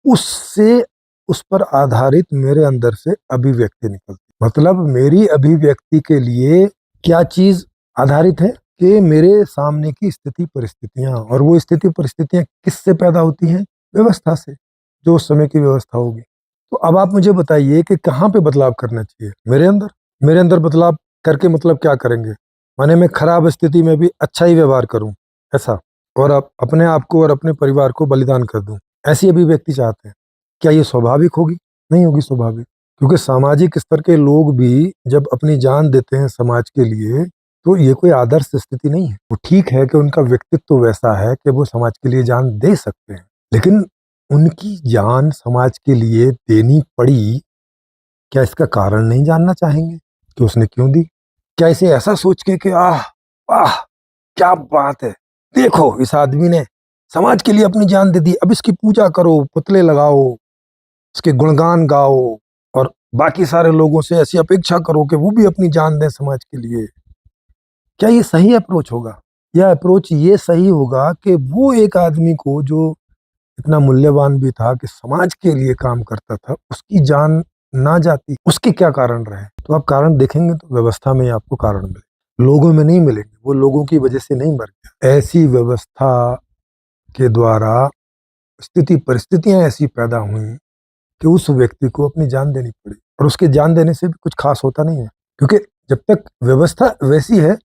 उससे उस पर आधारित मेरे अंदर से अभिव्यक्ति निकलती। मतलब मेरी अभिव्यक्ति के लिए क्या चीज आधारित है कि मेरे सामने की स्थिति परिस्थितियां, और वो स्थिति परिस्थितियां किससे पैदा होती हैं? व्यवस्था से, जो उस समय की व्यवस्था होगी। तो अब आप मुझे बताइए कि कहाँ पे बदलाव करना चाहिए? मेरे अंदर। मेरे अंदर बदलाव करके मतलब क्या करेंगे? माने मैं खराब स्थिति में भी अच्छा ही व्यवहार करूं, ऐसा, और अपने आप को और अपने परिवार को बलिदान कर दूं, ऐसी अभिव्यक्ति चाहते हैं। क्या ये स्वाभाविक होगी? नहीं होगी स्वाभाविक। क्योंकि सामाजिक स्तर के लोग भी जब अपनी जान देते हैं समाज के लिए, तो ये कोई आदर्श स्थिति नहीं है। वो ठीक है कि उनका व्यक्तित्व वैसा है कि वो समाज के लिए जान दे सकते हैं, लेकिन उनकी जान समाज के लिए देनी पड़ी, क्या इसका कारण नहीं जानना चाहेंगे कि उसने क्यों दी? क्या इसे ऐसा सोच के कि आह आह क्या बात है, देखो इस आदमी ने समाज के लिए अपनी जान दे दी, अब इसकी पूजा करो, पुतले लगाओ, इसके गुणगान गाओ, और बाकी सारे लोगों से ऐसी अपेक्षा करो कि वो भी अपनी जान दें समाज के लिए? क्या ये सही अप्रोच होगा? यह अप्रोच ये सही होगा कि वो एक आदमी को जो इतना मूल्यवान भी था कि समाज के लिए काम करता था, उसकी जान ना जाती, उसके क्या कारण रहे? तो आप कारण देखेंगे तो व्यवस्था में ही आपको कारण मिले, लोगों में नहीं मिलेंगे। वो लोगों की वजह से नहीं मर गया, ऐसी व्यवस्था के द्वारा स्थिति परिस्थितियां ऐसी पैदा हुई कि उस व्यक्ति को अपनी जान देनी पड़ी। और उसके जान देने से भी कुछ खास होता नहीं है, क्योंकि जब तक व्यवस्था वैसी है,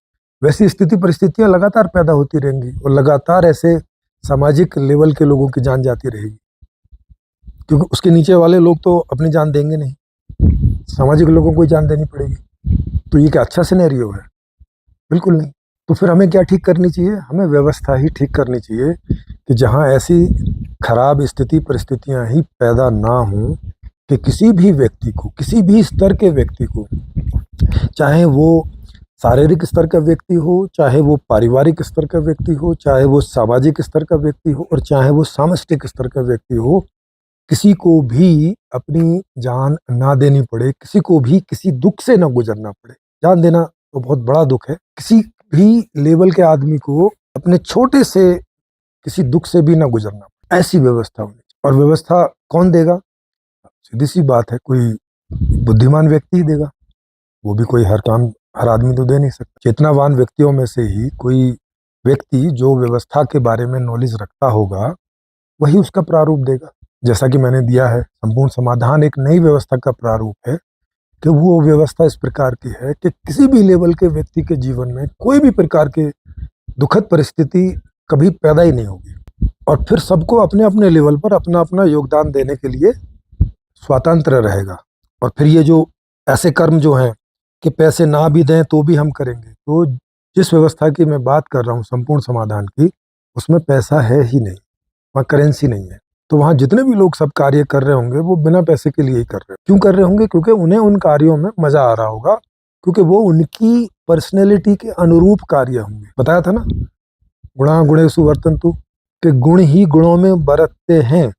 वैसी स्थिति परिस्थितियां लगातार पैदा होती रहेंगी और लगातार ऐसे सामाजिक लेवल के लोगों की जान जाती रहेगी। क्योंकि उसके नीचे वाले लोग तो अपनी जान देंगे नहीं, सामाजिक लोगों को ही जान देनी पड़ेगी। तो ये क्या अच्छा सिनेरियो है? बिल्कुल नहीं। तो फिर हमें क्या ठीक करनी चाहिए? हमें व्यवस्था ही ठीक करनी चाहिए कि जहाँ ऐसी खराब स्थिति परिस्थितियाँ ही पैदा ना हो कि किसी भी व्यक्ति को, किसी भी स्तर के व्यक्ति को, चाहे वो शारीरिक स्तर का व्यक्ति हो, चाहे वो पारिवारिक स्तर का व्यक्ति हो, चाहे वो सामाजिक स्तर का व्यक्ति हो, और चाहे वो सामष्टिक स्तर का व्यक्ति हो, किसी को भी अपनी जान ना देनी पड़े, किसी को भी किसी दुख से ना गुजरना पड़े। जान देना तो बहुत बड़ा दुख है। किसी भी लेवल के आदमी को अपने छोटे से किसी दुख से भी ना गुजरना पड़े, ऐसी व्यवस्था होनी चाहिए। और व्यवस्था कौन देगा? सीधी सी बात है, कोई बुद्धिमान व्यक्ति ही देगा। वो भी कोई हर आदमी तो दे नहीं सकता। चेतनावान व्यक्तियों में से ही कोई व्यक्ति जो व्यवस्था के बारे में नॉलेज रखता होगा, वही उसका प्रारूप देगा। जैसा कि मैंने दिया है, संपूर्ण समाधान एक नई व्यवस्था का प्रारूप है कि वो व्यवस्था इस प्रकार की है कि किसी भी लेवल के व्यक्ति के जीवन में कोई भी प्रकार के दुखद परिस्थिति कभी पैदा ही नहीं होगी, और फिर सबको अपने अपने लेवल पर अपना अपना योगदान देने के लिए स्वतंत्र रहेगा। और फिर ये जो ऐसे कर्म जो हैं कि पैसे ना भी दें तो भी हम करेंगे, तो जिस व्यवस्था की मैं बात कर रहा हूँ संपूर्ण समाधान की, उसमें पैसा है ही नहीं, वहाँ करेंसी नहीं है। तो वहाँ जितने भी लोग सब कार्य कर रहे होंगे वो बिना पैसे के लिए ही कर रहे हैं। क्यों कर रहे होंगे? क्योंकि उन्हें उन कार्यों में मजा आ रहा होगा, क्योंकि वो उनकी पर्सनैलिटी के अनुरूप कार्य होंगे। बताया था ना, गुणा गुणेषु वर्तन्तु, कि गुण ही गुणों में बरतते हैं।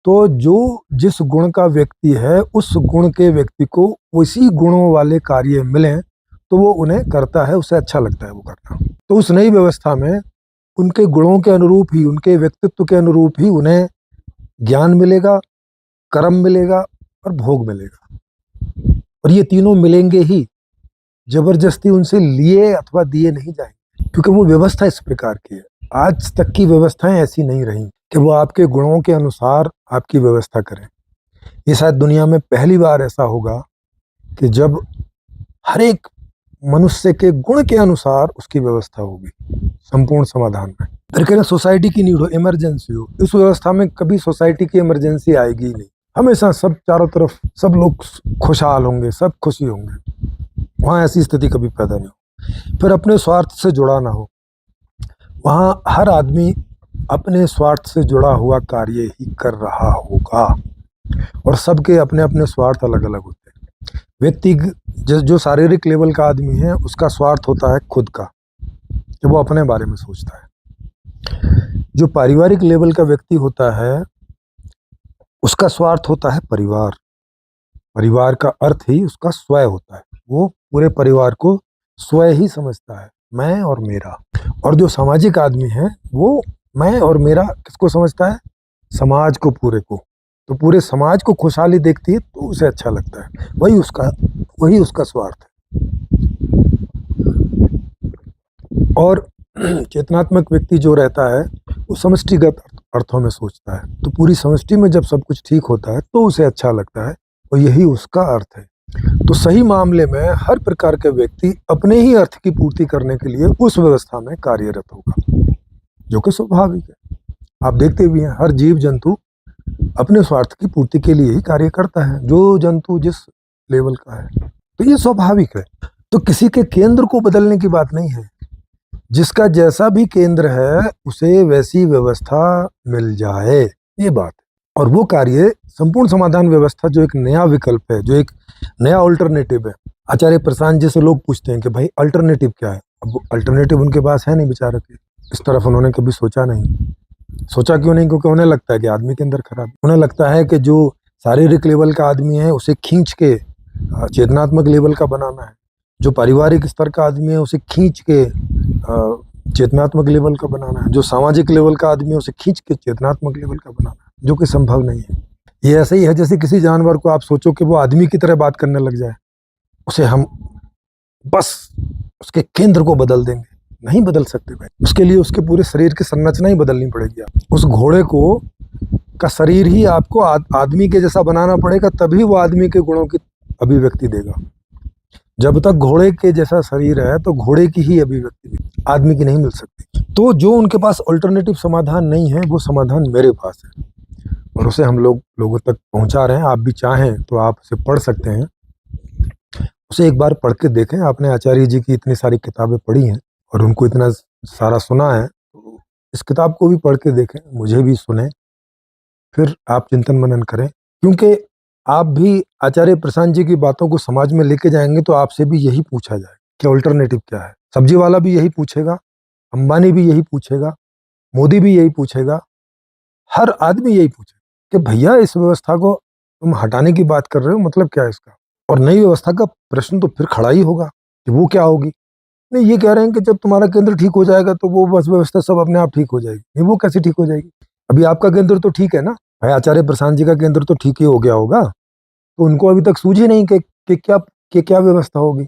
तो जो जिस गुण का व्यक्ति है, उस गुण के व्यक्ति को उसी गुणों वाले कार्य मिलें तो वो उन्हें करता है, उसे अच्छा लगता है वो करना। तो उस नई व्यवस्था में उनके गुणों के अनुरूप ही, उनके व्यक्तित्व के अनुरूप ही उन्हें ज्ञान मिलेगा, कर्म मिलेगा और भोग मिलेगा। और ये तीनों मिलेंगे ही, जबरदस्ती उनसे लिए अथवा दिए नहीं जाएंगे, क्योंकि वो व्यवस्था इस प्रकार की है। आज तक की व्यवस्थाएं ऐसी नहीं रही कि वो आपके गुणों के अनुसार आपकी व्यवस्था करें। ये शायद दुनिया में पहली बार ऐसा होगा कि जब हर एक मनुष्य के गुण के अनुसार उसकी व्यवस्था होगी संपूर्ण समाधान में। फिर कह रहे सोसाइटी की नीड हो, इमरजेंसी हो, इस व्यवस्था में कभी सोसाइटी की इमरजेंसी आएगी ही नहीं। हमेशा सब चारों तरफ सब लोग खुशहाल होंगे, सब खुशी होंगे, वहाँ ऐसी स्थिति कभी पैदा नहीं हो। फिर अपने स्वार्थ से जुड़ा ना हो, वहाँ हर आदमी अपने स्वार्थ से जुड़ा हुआ कार्य ही कर रहा होगा, और सबके अपने अपने स्वार्थ अलग अलग होते हैं। व्यक्ति जो शारीरिक लेवल का आदमी है, उसका स्वार्थ होता है खुद का, कि वो अपने बारे में सोचता है। जो पारिवारिक लेवल का व्यक्ति होता है, उसका स्वार्थ होता है परिवार। परिवार का अर्थ ही उसका स्वयं होता है, वो पूरे परिवार को स्वयं ही समझता है, मैं और मेरा। और जो सामाजिक आदमी है, वो मैं और मेरा किसको समझता है? समाज को, पूरे को। तो पूरे समाज को खुशहाली देखती है तो उसे अच्छा लगता है, वही उसका स्वार्थ है। और चेतनात्मक व्यक्ति जो रहता है, वो समष्टिगत अर्थों में सोचता है। तो पूरी समष्टि में जब सब कुछ ठीक होता है तो उसे अच्छा लगता है, और यही उसका अर्थ है। तो सही मामले में हर प्रकार के व्यक्ति अपने ही अर्थ की पूर्ति करने के लिए उस व्यवस्था में कार्यरत होगा, जो कि स्वाभाविक है। आप देखते भी हैं, हर जीव जंतु अपने स्वार्थ की पूर्ति के लिए ही कार्य करता है, जो जंतु जिस लेवल का है। तो ये स्वाभाविक है। तो किसी के केंद्र को बदलने की बात नहीं है, जिसका जैसा भी केंद्र है उसे वैसी व्यवस्था मिल जाए, ये बात। और वो कार्य संपूर्ण समाधान व्यवस्था जो एक नया विकल्प है, जो एक नया अल्टरनेटिव है। आचार्य प्रशांत जी से लोग पूछते हैं कि भाई अल्टरनेटिव क्या है? अब अल्टरनेटिव उनके पास है नहीं बेचारे के, इस तरफ उन्होंने कभी सोचा नहीं। सोचा क्यों नहीं? क्योंकि उन्हें लगता है कि आदमी के अंदर खराब, उन्हें लगता है कि जो शारीरिक लेवल का आदमी है उसे खींच के चेतनात्मक लेवल का बनाना है, जो पारिवारिक स्तर का आदमी है उसे खींच के चेतनात्मक लेवल का बनाना है, जो सामाजिक लेवल का आदमी है उसे खींच के चेतनात्मक लेवल का बनाना है, जो कि संभव नहीं है। ये ऐसे ही है जैसे किसी जानवर को आप सोचो कि वो आदमी की तरह बात करने लग जाए, उसे हम बस उसके केंद्र को बदल देंगे, नहीं बदल सकते भाई। उसके लिए उसके पूरे शरीर की संरचना ही बदलनी पड़ेगी। आप उस घोड़े को का शरीर ही आपको आदमी के जैसा बनाना पड़ेगा, तभी वो आदमी के गुणों की अभिव्यक्ति देगा। जब तक घोड़े के जैसा शरीर है तो घोड़े की ही अभिव्यक्ति आदमी की नहीं मिल सकती। तो जो उनके पास अल्टरनेटिव समाधान नहीं है, वो समाधान मेरे पास है। और उसे हम लोगों तक पहुंचा रहे हैं। आप भी चाहें तो आप उसे पढ़ सकते हैं, उसे एक बार पढ़ के देखें। आपने आचार्य जी की इतनी सारी किताबें पढ़ी हैं और उनको इतना सारा सुना है, तो इस किताब को भी पढ़ के देखें, मुझे भी सुने, फिर आप चिंतन मनन करें। क्योंकि आप भी आचार्य प्रशांत जी की बातों को समाज में लेके जाएंगे तो आपसे भी यही पूछा जाए कि अल्टरनेटिव क्या है। सब्जी वाला भी यही पूछेगा, अंबानी भी यही पूछेगा, मोदी भी यही पूछेगा, हर आदमी यही पूछेगा कि भैया इस व्यवस्था को तुम हटाने की बात कर रहे हो, मतलब क्या है इसका। और नई व्यवस्था का प्रश्न तो फिर खड़ा ही होगा कि वो क्या होगी। नहीं, ये कह रहे हैं कि जब तुम्हारा केंद्र ठीक हो जाएगा तो वो बस व्यवस्था सब अपने आप ठीक हो जाएगी। नहीं, वो कैसे ठीक हो जाएगी? अभी आपका केंद्र तो ठीक है ना भाई, आचार्य प्रशांत जी का केंद्र तो ठीक ही हो गया होगा, तो उनको अभी तक सूझी नहीं कि क्या व्यवस्था होगी।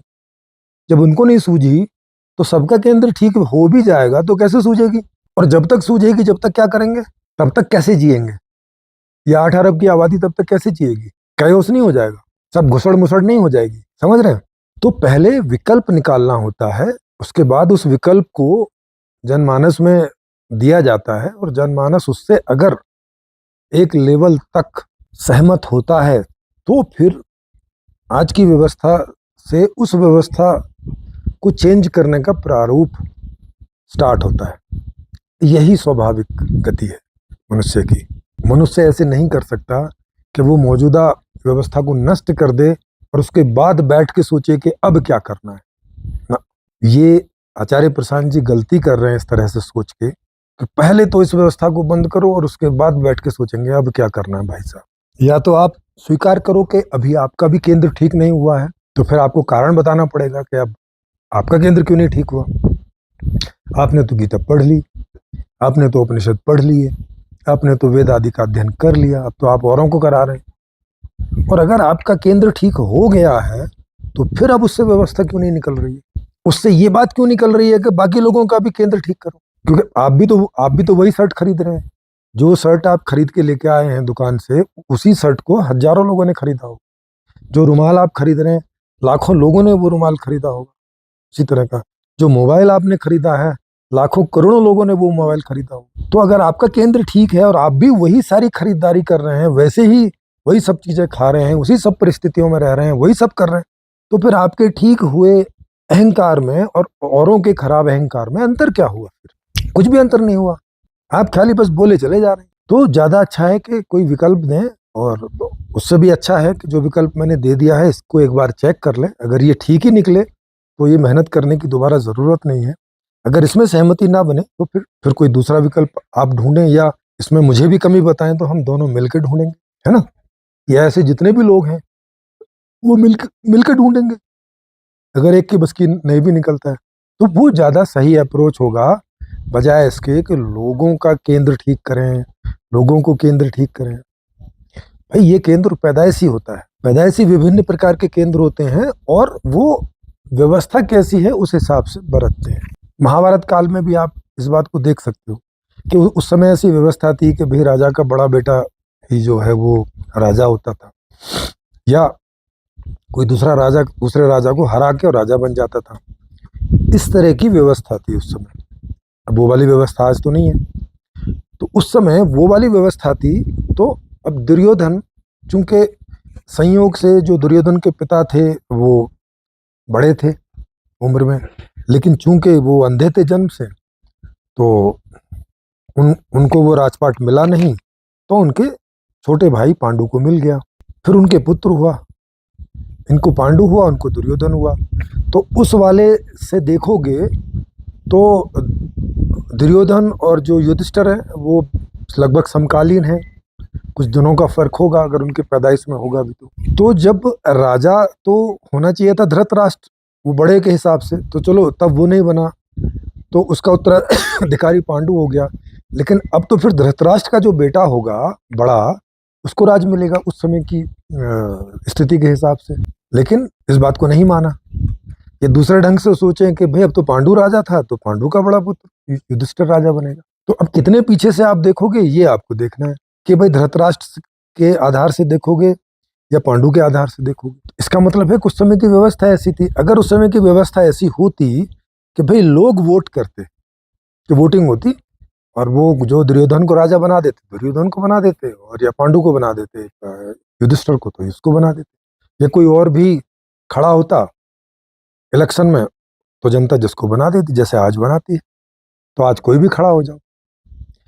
जब उनको नहीं सूझी तो सबका केंद्र ठीक हो भी जाएगा तो कैसे सूझेगी? और जब तक सूझेगी, जब तक क्या करेंगे? तब तक कैसे जिएंगे? ये 8 अरब की आबादी तब तक कैसे जिएगी? कैओस नहीं हो जाएगा? सब घुसड़ मुसड़ नहीं हो जाएगी? समझ रहे हैं? तो पहले विकल्प निकालना होता है, उसके बाद उस विकल्प को जनमानस में दिया जाता है, और जनमानस उससे अगर एक लेवल तक सहमत होता है तो फिर आज की व्यवस्था से उस व्यवस्था को चेंज करने का प्रारूप स्टार्ट होता है। यही स्वाभाविक गति है मनुष्य की। मनुष्य ऐसे नहीं कर सकता कि वो मौजूदा व्यवस्था को नष्ट कर दे और उसके बाद बैठ के सोचे कि अब क्या करना है ना। ये आचार्य प्रशांत जी गलती कर रहे हैं इस तरह से सोच के कि पहले तो इस व्यवस्था को बंद करो और उसके बाद बैठ के सोचेंगे अब क्या करना है। भाई साहब, या तो आप स्वीकार करो कि अभी आपका भी केंद्र ठीक नहीं हुआ है, तो फिर आपको कारण बताना पड़ेगा कि अब आपका केंद्र क्यों नहीं ठीक हुआ। आपने तो गीता पढ़ ली, आपने तो उपनिषद पढ़ लिए, आपने तो वेद आदि का अध्ययन कर लिया, अब तो आप औरों को करा रहे हैं। और अगर आपका केंद्र ठीक हो गया है तो फिर अब उससे व्यवस्था क्यों नहीं निकल रही है? उससे ये बात क्यों निकल रही है कि बाकी लोगों का भी केंद्र ठीक करो? क्योंकि आप भी तो वही शर्ट खरीद रहे हैं। जो शर्ट आप खरीद के लेके आए हैं दुकान से, उसी शर्ट को हजारों लोगों ने खरीदा होगा। जो रुमाल आप खरीद रहे हैं, लाखों लोगों ने वो रुमाल खरीदा होगा। उसी तरह का जो मोबाइल आपने खरीदा है, लाखों करोड़ों लोगों ने वो मोबाइल खरीदा होगा। तो अगर आपका केंद्र ठीक है और आप भी वही सारी खरीदारी कर रहे हैं, वैसे ही वही सब चीजें खा रहे हैं, उसी सब परिस्थितियों में रह रहे हैं, वही सब कर रहे हैं, तो फिर आपके ठीक हुए अहंकार में और औरों के खराब अहंकार में अंतर क्या हुआ? फिर कुछ भी अंतर नहीं हुआ। आप खाली बस बोले चले जा रहे हैं। तो ज्यादा अच्छा है कि कोई विकल्प दें, और उससे भी अच्छा है कि जो विकल्प मैंने दे दिया है इसको एक बार चेक कर लें। अगर ये ठीक ही निकले तो ये मेहनत करने की दोबारा जरूरत नहीं है। अगर इसमें सहमति ना बने तो फिर कोई दूसरा विकल्प आप ढूंढें, या इसमें मुझे भी कमी बताएं तो हम दोनों मिलकर ढूंढेंगे, है ना। या ऐसे जितने भी लोग हैं वो मिलकर ढूंढेंगे। अगर एक की बस की नहीं भी निकलता है तो वो ज्यादा सही अप्रोच होगा, बजाय इसके कि लोगों का केंद्र ठीक करें, लोगों को केंद्र ठीक करें। भाई ये केंद्र पैदाइशी होता है, पैदाइशी विभिन्न प्रकार के केंद्र होते हैं और वो व्यवस्था कैसी है उस हिसाब से बरतते हैं। महाभारत काल में भी आप इस बात को देख सकते हो कि उस समय ऐसी व्यवस्था थी कि भाई राजा का बड़ा बेटा ही जो है वो राजा होता था, या कोई दूसरा राजा दूसरे राजा को हरा के और राजा बन जाता था। इस तरह की व्यवस्था थी उस समय। अब वो वाली व्यवस्था आज तो नहीं है। तो उस समय वो वाली व्यवस्था थी। तो अब दुर्योधन, चूंकि संयोग से जो दुर्योधन के पिता थे वो बड़े थे उम्र में, लेकिन चूंकि वो अंधे थे जन्म से, तो उनको वो राजपाट मिला नहीं, तो उनके छोटे भाई पांडु को मिल गया। फिर उनके पुत्र हुआ, इनको पांडु हुआ, उनको दुर्योधन हुआ। तो उस वाले से देखोगे तो दुर्योधन और जो युधिष्ठिर है वो लगभग समकालीन है। कुछ दिनों का फर्क होगा अगर उनके पैदाइश में होगा भी तो जब राजा तो होना चाहिए था धृतराष्ट्र, वो बड़े के हिसाब से, तो चलो तब वो नहीं बना तो उसका उत्तराधिकारी पांडु हो गया। लेकिन अब तो फिर धृतराष्ट्र का जो बेटा होगा बड़ा, उसको राज मिलेगा उस समय की स्थिति के हिसाब से। लेकिन इस बात को नहीं माना। ये दूसरे ढंग से सोचे कि भाई अब तो पांडु राजा था तो पांडु का बड़ा पुत्र युधिष्ठिर राजा बनेगा। तो अब कितने पीछे से आप देखोगे ये आपको देखना है कि भाई धृतराष्ट्र के आधार से देखोगे या पांडु के आधार से देखोगे। इसका मतलब है कुछ समय की व्यवस्था ऐसी थी। अगर उस समय की व्यवस्था ऐसी होती कि भाई लोग वोट करते, कि वोटिंग होती और वो जो दुर्योधन को राजा बना देते, दुर्योधन को बना देते, और या पांडु को बना देते, युधिष्ठिर को तो इसको बना देते। या कोई और भी खड़ा होता इलेक्शन में तो जनता जिसको बना देती, जैसे आज बनाती है। तो आज कोई भी खड़ा हो जाओ,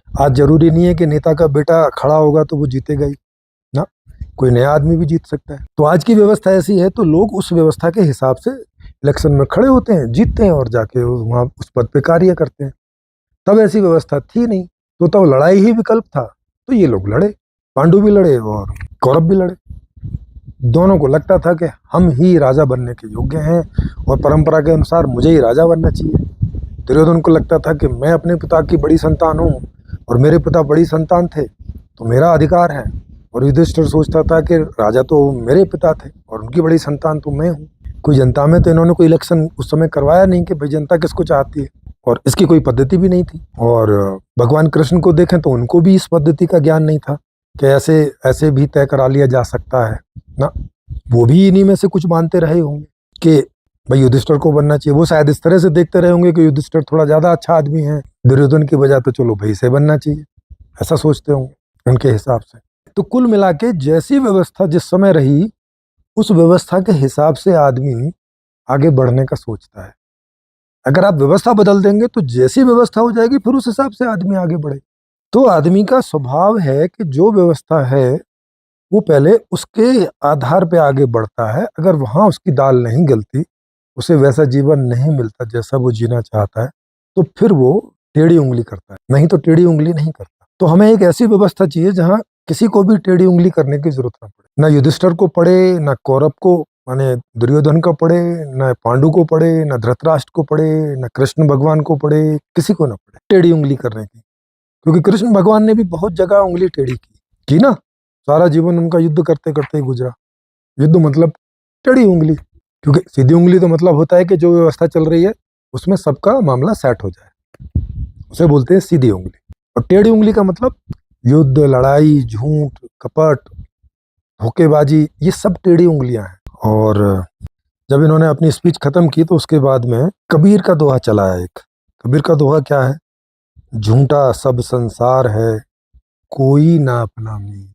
आज जरूरी नहीं है कि नेता का बेटा खड़ा होगा तो वो जीतेगा ही ना, कोई नया आदमी भी जीत सकता है। तो आज की व्यवस्था ऐसी है, तो लोग उस व्यवस्था के हिसाब से इलेक्शन में खड़े होते हैं, जीतते हैं और जाके वहां उस पद पे कार्य करते हैं। तब ऐसी व्यवस्था थी नहीं, तो तब लड़ाई ही विकल्प था। तो ये लोग लड़े, पांडु भी लड़े और कौरव भी लड़े। दोनों को लगता था कि हम ही राजा बनने के योग्य हैं और परंपरा के अनुसार मुझे ही राजा बनना चाहिए। दुर्योधन को लगता था कि मैं अपने पिता की बड़ी संतान हूँ और मेरे पिता बड़ी संतान थे तो मेरा अधिकार है। और युधिष्ठिर सोचता था कि राजा तो मेरे पिता थे और उनकी बड़ी संतान तो मैं हूँ। कोई जनता में तो इन्होंने कोई इलेक्शन उस समय करवाया नहीं कि भाई जनता किसको चाहती है, और इसकी कोई पद्धति भी नहीं थी। और भगवान कृष्ण को देखें तो उनको भी इस पद्धति का ज्ञान नहीं था कि ऐसे ऐसे भी तय करा लिया जा सकता है ना। वो भी इन्हीं में से कुछ मानते रहे होंगे कि भाई युधिष्ठिर को बनना चाहिए। वो शायद इस तरह से देखते रहे होंगे कि युधिष्ठिर थोड़ा ज्यादा अच्छा आदमी है दुर्योधन की वजह, तो चलो भाई से बनना चाहिए, ऐसा सोचते होंगे उनके हिसाब से। तो कुल मिला के जैसी व्यवस्था जिस समय रही, उस व्यवस्था के हिसाब से आदमी आगे बढ़ने का सोचता है। अगर आप व्यवस्था बदल देंगे तो जैसी व्यवस्था हो जाएगी फिर उस हिसाब से आदमी आगे बढ़े। तो आदमी का स्वभाव है कि जो व्यवस्था है वो पहले उसके आधार पे आगे बढ़ता है। अगर वहां उसकी दाल नहीं गलती, उसे वैसा जीवन नहीं मिलता जैसा वो जीना चाहता है, तो फिर वो टेढ़ी उंगली करता है, नहीं तो टेढ़ी उंगली नहीं करता। तो हमें एक ऐसी व्यवस्था चाहिए जहां किसी को भी टेढ़ी उंगली करने की जरूरत ना पड़े, ना युधिष्ठिर को पड़े, ना कौरव को माने दुर्योधन को पड़े, ना पांडु को पड़े, ना धृतराष्ट्र को पड़े, ना कृष्ण भगवान को पड़े, किसी को ना पड़े टेढ़ी उंगली करने की। क्योंकि कृष्ण भगवान ने भी बहुत जगह उंगली टेढ़ी की ना। सारा जीवन उनका युद्ध करते करते ही गुजरा। युद्ध मतलब टेढ़ी उंगली, क्योंकि सीधी उंगली तो मतलब होता है कि जो व्यवस्था चल रही है उसमें सबका मामला सेट हो जाए, उसे बोलते हैं सीधी उंगली। और टेढ़ी उंगली का मतलब युद्ध, लड़ाई, झूठ, कपट, धोखेबाजी, ये सब टेढ़ी उंगलियां हैं। और जब इन्होंने अपनी स्पीच खत्म की तो उसके बाद में कबीर का दोहा चला है एक। कबीर का दोहा क्या है? झूठा सब संसार है, कोई ना अपना मीत।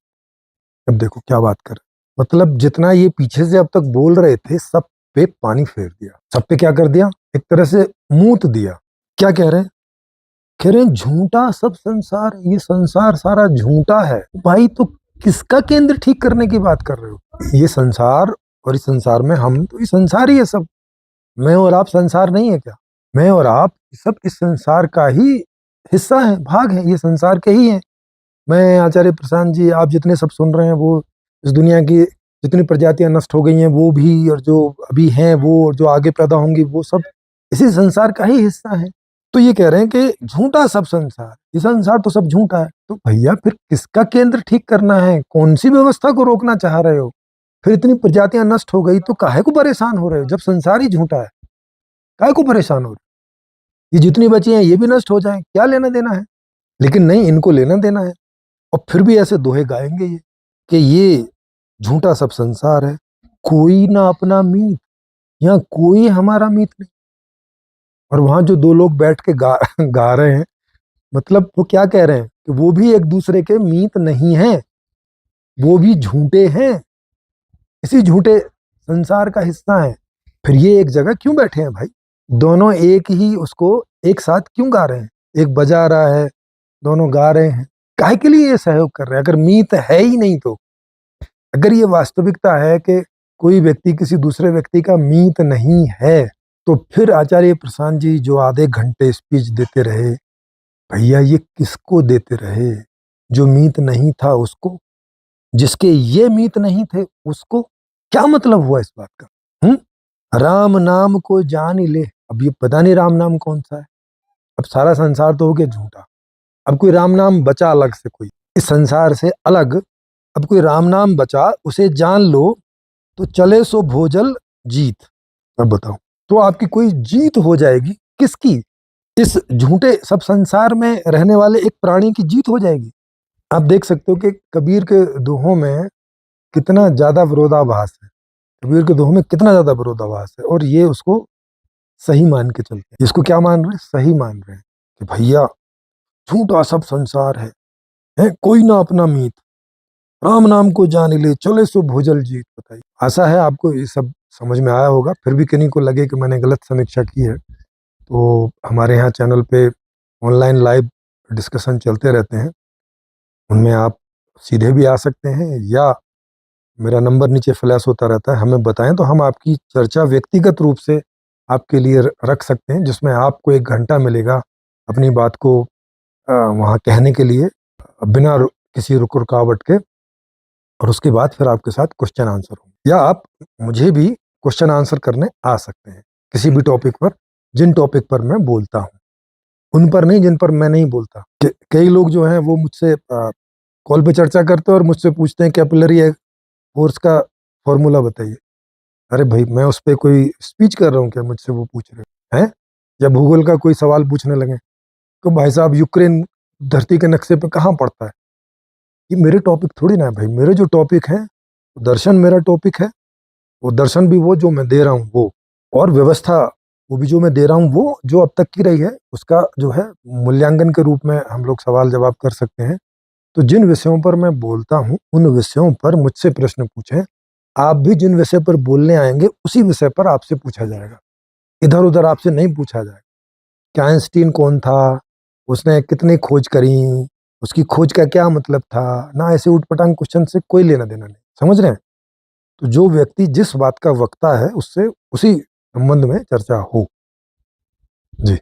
अब देखो क्या बात कर, मतलब जितना ये पीछे से अब तक बोल रहे थे सब पे पानी फेर दिया, सब पे क्या कर दिया, एक तरह से मूत दिया। क्या कह रहे हैं? कह रहे हैं झूठा सब संसार, ये संसार सारा झूठा है। भाई तो किसका केंद्र ठीक करने की बात कर रहे हो? ये संसार, और इस संसार में हम, तो ये संसार ही है सब। मैं और आप संसार नहीं है क्या? मैं और आप सब इस संसार का ही हिस्सा है, भाग है, ये संसार के ही हैं। मैं, आचार्य प्रशांत जी, आप जितने सब सुन रहे हैं, वो इस दुनिया की जितनी प्रजातियां नष्ट हो गई हैं वो भी, और जो अभी हैं वो, और जो आगे पैदा होंगी वो सब इसी संसार का ही हिस्सा है। तो ये कह रहे हैं कि झूठा सब संसार, ये संसार तो सब झूठा है। तो भैया फिर किसका केंद्र ठीक करना है? कौन सी व्यवस्था को रोकना चाह रहे हो? फिर इतनी प्रजातियां नष्ट हो गई तो काहे को परेशान हो रहे हो? जब संसार ही झूठा है, काहे को परेशान हो रहे हो? ये जितनी बची हैं ये भी नष्ट हो जाए, क्या लेना देना है? लेकिन नहीं, इनको लेना देना है। और फिर भी ऐसे दोहे गाएंगे ये कि ये झूठा सब संसार है, कोई ना अपना मीत, यहाँ कोई हमारा मीत नहीं। और वहां जो दो लोग बैठ के गा रहे हैं, मतलब वो क्या कह रहे हैं कि वो भी एक दूसरे के मीत नहीं है, वो भी झूठे हैं, इसी झूठे संसार का हिस्सा है। फिर ये एक जगह क्यों बैठे हैं भाई? दोनों एक ही उसको एक साथ क्यों गा रहे हैं? एक बजा रहा है, दोनों गा रहे हैं, काहे के लिए ये सहयोग कर रहे हैं? अगर मीत है ही नहीं तो, अगर ये वास्तविकता है कि कोई व्यक्ति किसी दूसरे व्यक्ति का मीत नहीं है, तो फिर आचार्य प्रशांत जी जो आधे घंटे स्पीच देते रहे, भैया ये किसको देते रहे? जो मीत नहीं था उसको, जिसके ये मीत नहीं थे उसको। क्या मतलब हुआ इस बात का? राम नाम को जान ही ले। अब ये पता नहीं राम नाम कौन सा है। अब सारा संसार तो हो गया झूठा, अब कोई राम नाम बचा अलग से, कोई इस संसार से अलग अब कोई राम नाम बचा, उसे जान लो तो चले सो भोजल जीत। अब बताओ, तो आपकी कोई जीत हो जाएगी किसकी? इस झूठे सब संसार में रहने वाले एक प्राणी की जीत हो जाएगी। आप देख सकते हो कि कबीर के दोहों में कितना ज्यादा विरोधाभास है, कबीर के दोहों में कितना ज्यादा विरोधाभास है, और ये उसको सही मान के चलते हैं। इसको क्या मान रहे हैं? सही मान रहे हैं कि भैया झूठा सब संसार है कोई ना अपना मीत, राम नाम को जान ले चले सो भोजल जीत। बताइए, आशा है आपको ये सब समझ में आया होगा। फिर भी किन्हीं को लगे कि मैंने गलत समीक्षा की है, तो हमारे यहाँ चैनल पे ऑनलाइन लाइव डिस्कशन चलते रहते हैं, उनमें आप सीधे भी आ सकते हैं या मेरा नंबर नीचे फ्लैश होता रहता है, हमें बताएं तो हम आपकी चर्चा व्यक्तिगत रूप से आपके लिए रख सकते हैं, जिसमें आपको 1 घंटा मिलेगा अपनी बात को वहाँ कहने के लिए, बिना किसी रुकावट के। और उसके बाद फिर आपके साथ क्वेश्चन आंसर हो, या आप मुझे भी क्वेश्चन आंसर करने आ सकते हैं किसी भी टॉपिक पर, जिन टॉपिक पर मैं बोलता हूँ, उन पर नहीं जिन पर मैं नहीं बोलता। कई लोग जो हैं वो मुझसे कॉल पे चर्चा करते हैं और मुझसे पूछते हैं कैपिलरी फोर्स का फॉर्मूला बताइए। अरे भाई, मैं उस पर कोई स्पीच कर रहा हूँ क्या? मुझसे वो पूछ रहे हैं, या भूगोल का कोई सवाल पूछने लगे तो भाई साहब यूक्रेन धरती के नक्शे पे कहाँ पड़ता है? ये मेरे टॉपिक थोड़ी ना है भाई। मेरे जो टॉपिक हैं, दर्शन मेरा टॉपिक है, वो दर्शन भी वो जो मैं दे रहा हूँ वो, और व्यवस्था वो भी जो मैं दे रहा हूँ वो, जो अब तक की रही है उसका जो है मूल्यांकन के रूप में हम लोग सवाल जवाब कर सकते हैं। तो जिन विषयों पर मैं बोलता हूँ उन विषयों पर मुझसे प्रश्न पूछें। आप भी जिन विषय पर बोलने आएंगे उसी विषय पर आपसे पूछा जाएगा, इधर उधर आपसे नहीं पूछा जाएगा कि आइंस्टीन कौन था, उसने कितनी खोज करी, उसकी खोज का क्या मतलब था, ना ऐसे उटपटांग क्वेश्चन से कोई लेना देना नहीं। समझ रहे हैं? तो जो व्यक्ति जिस बात का वक्ता है उससे उसी संबंध में चर्चा हो। जी।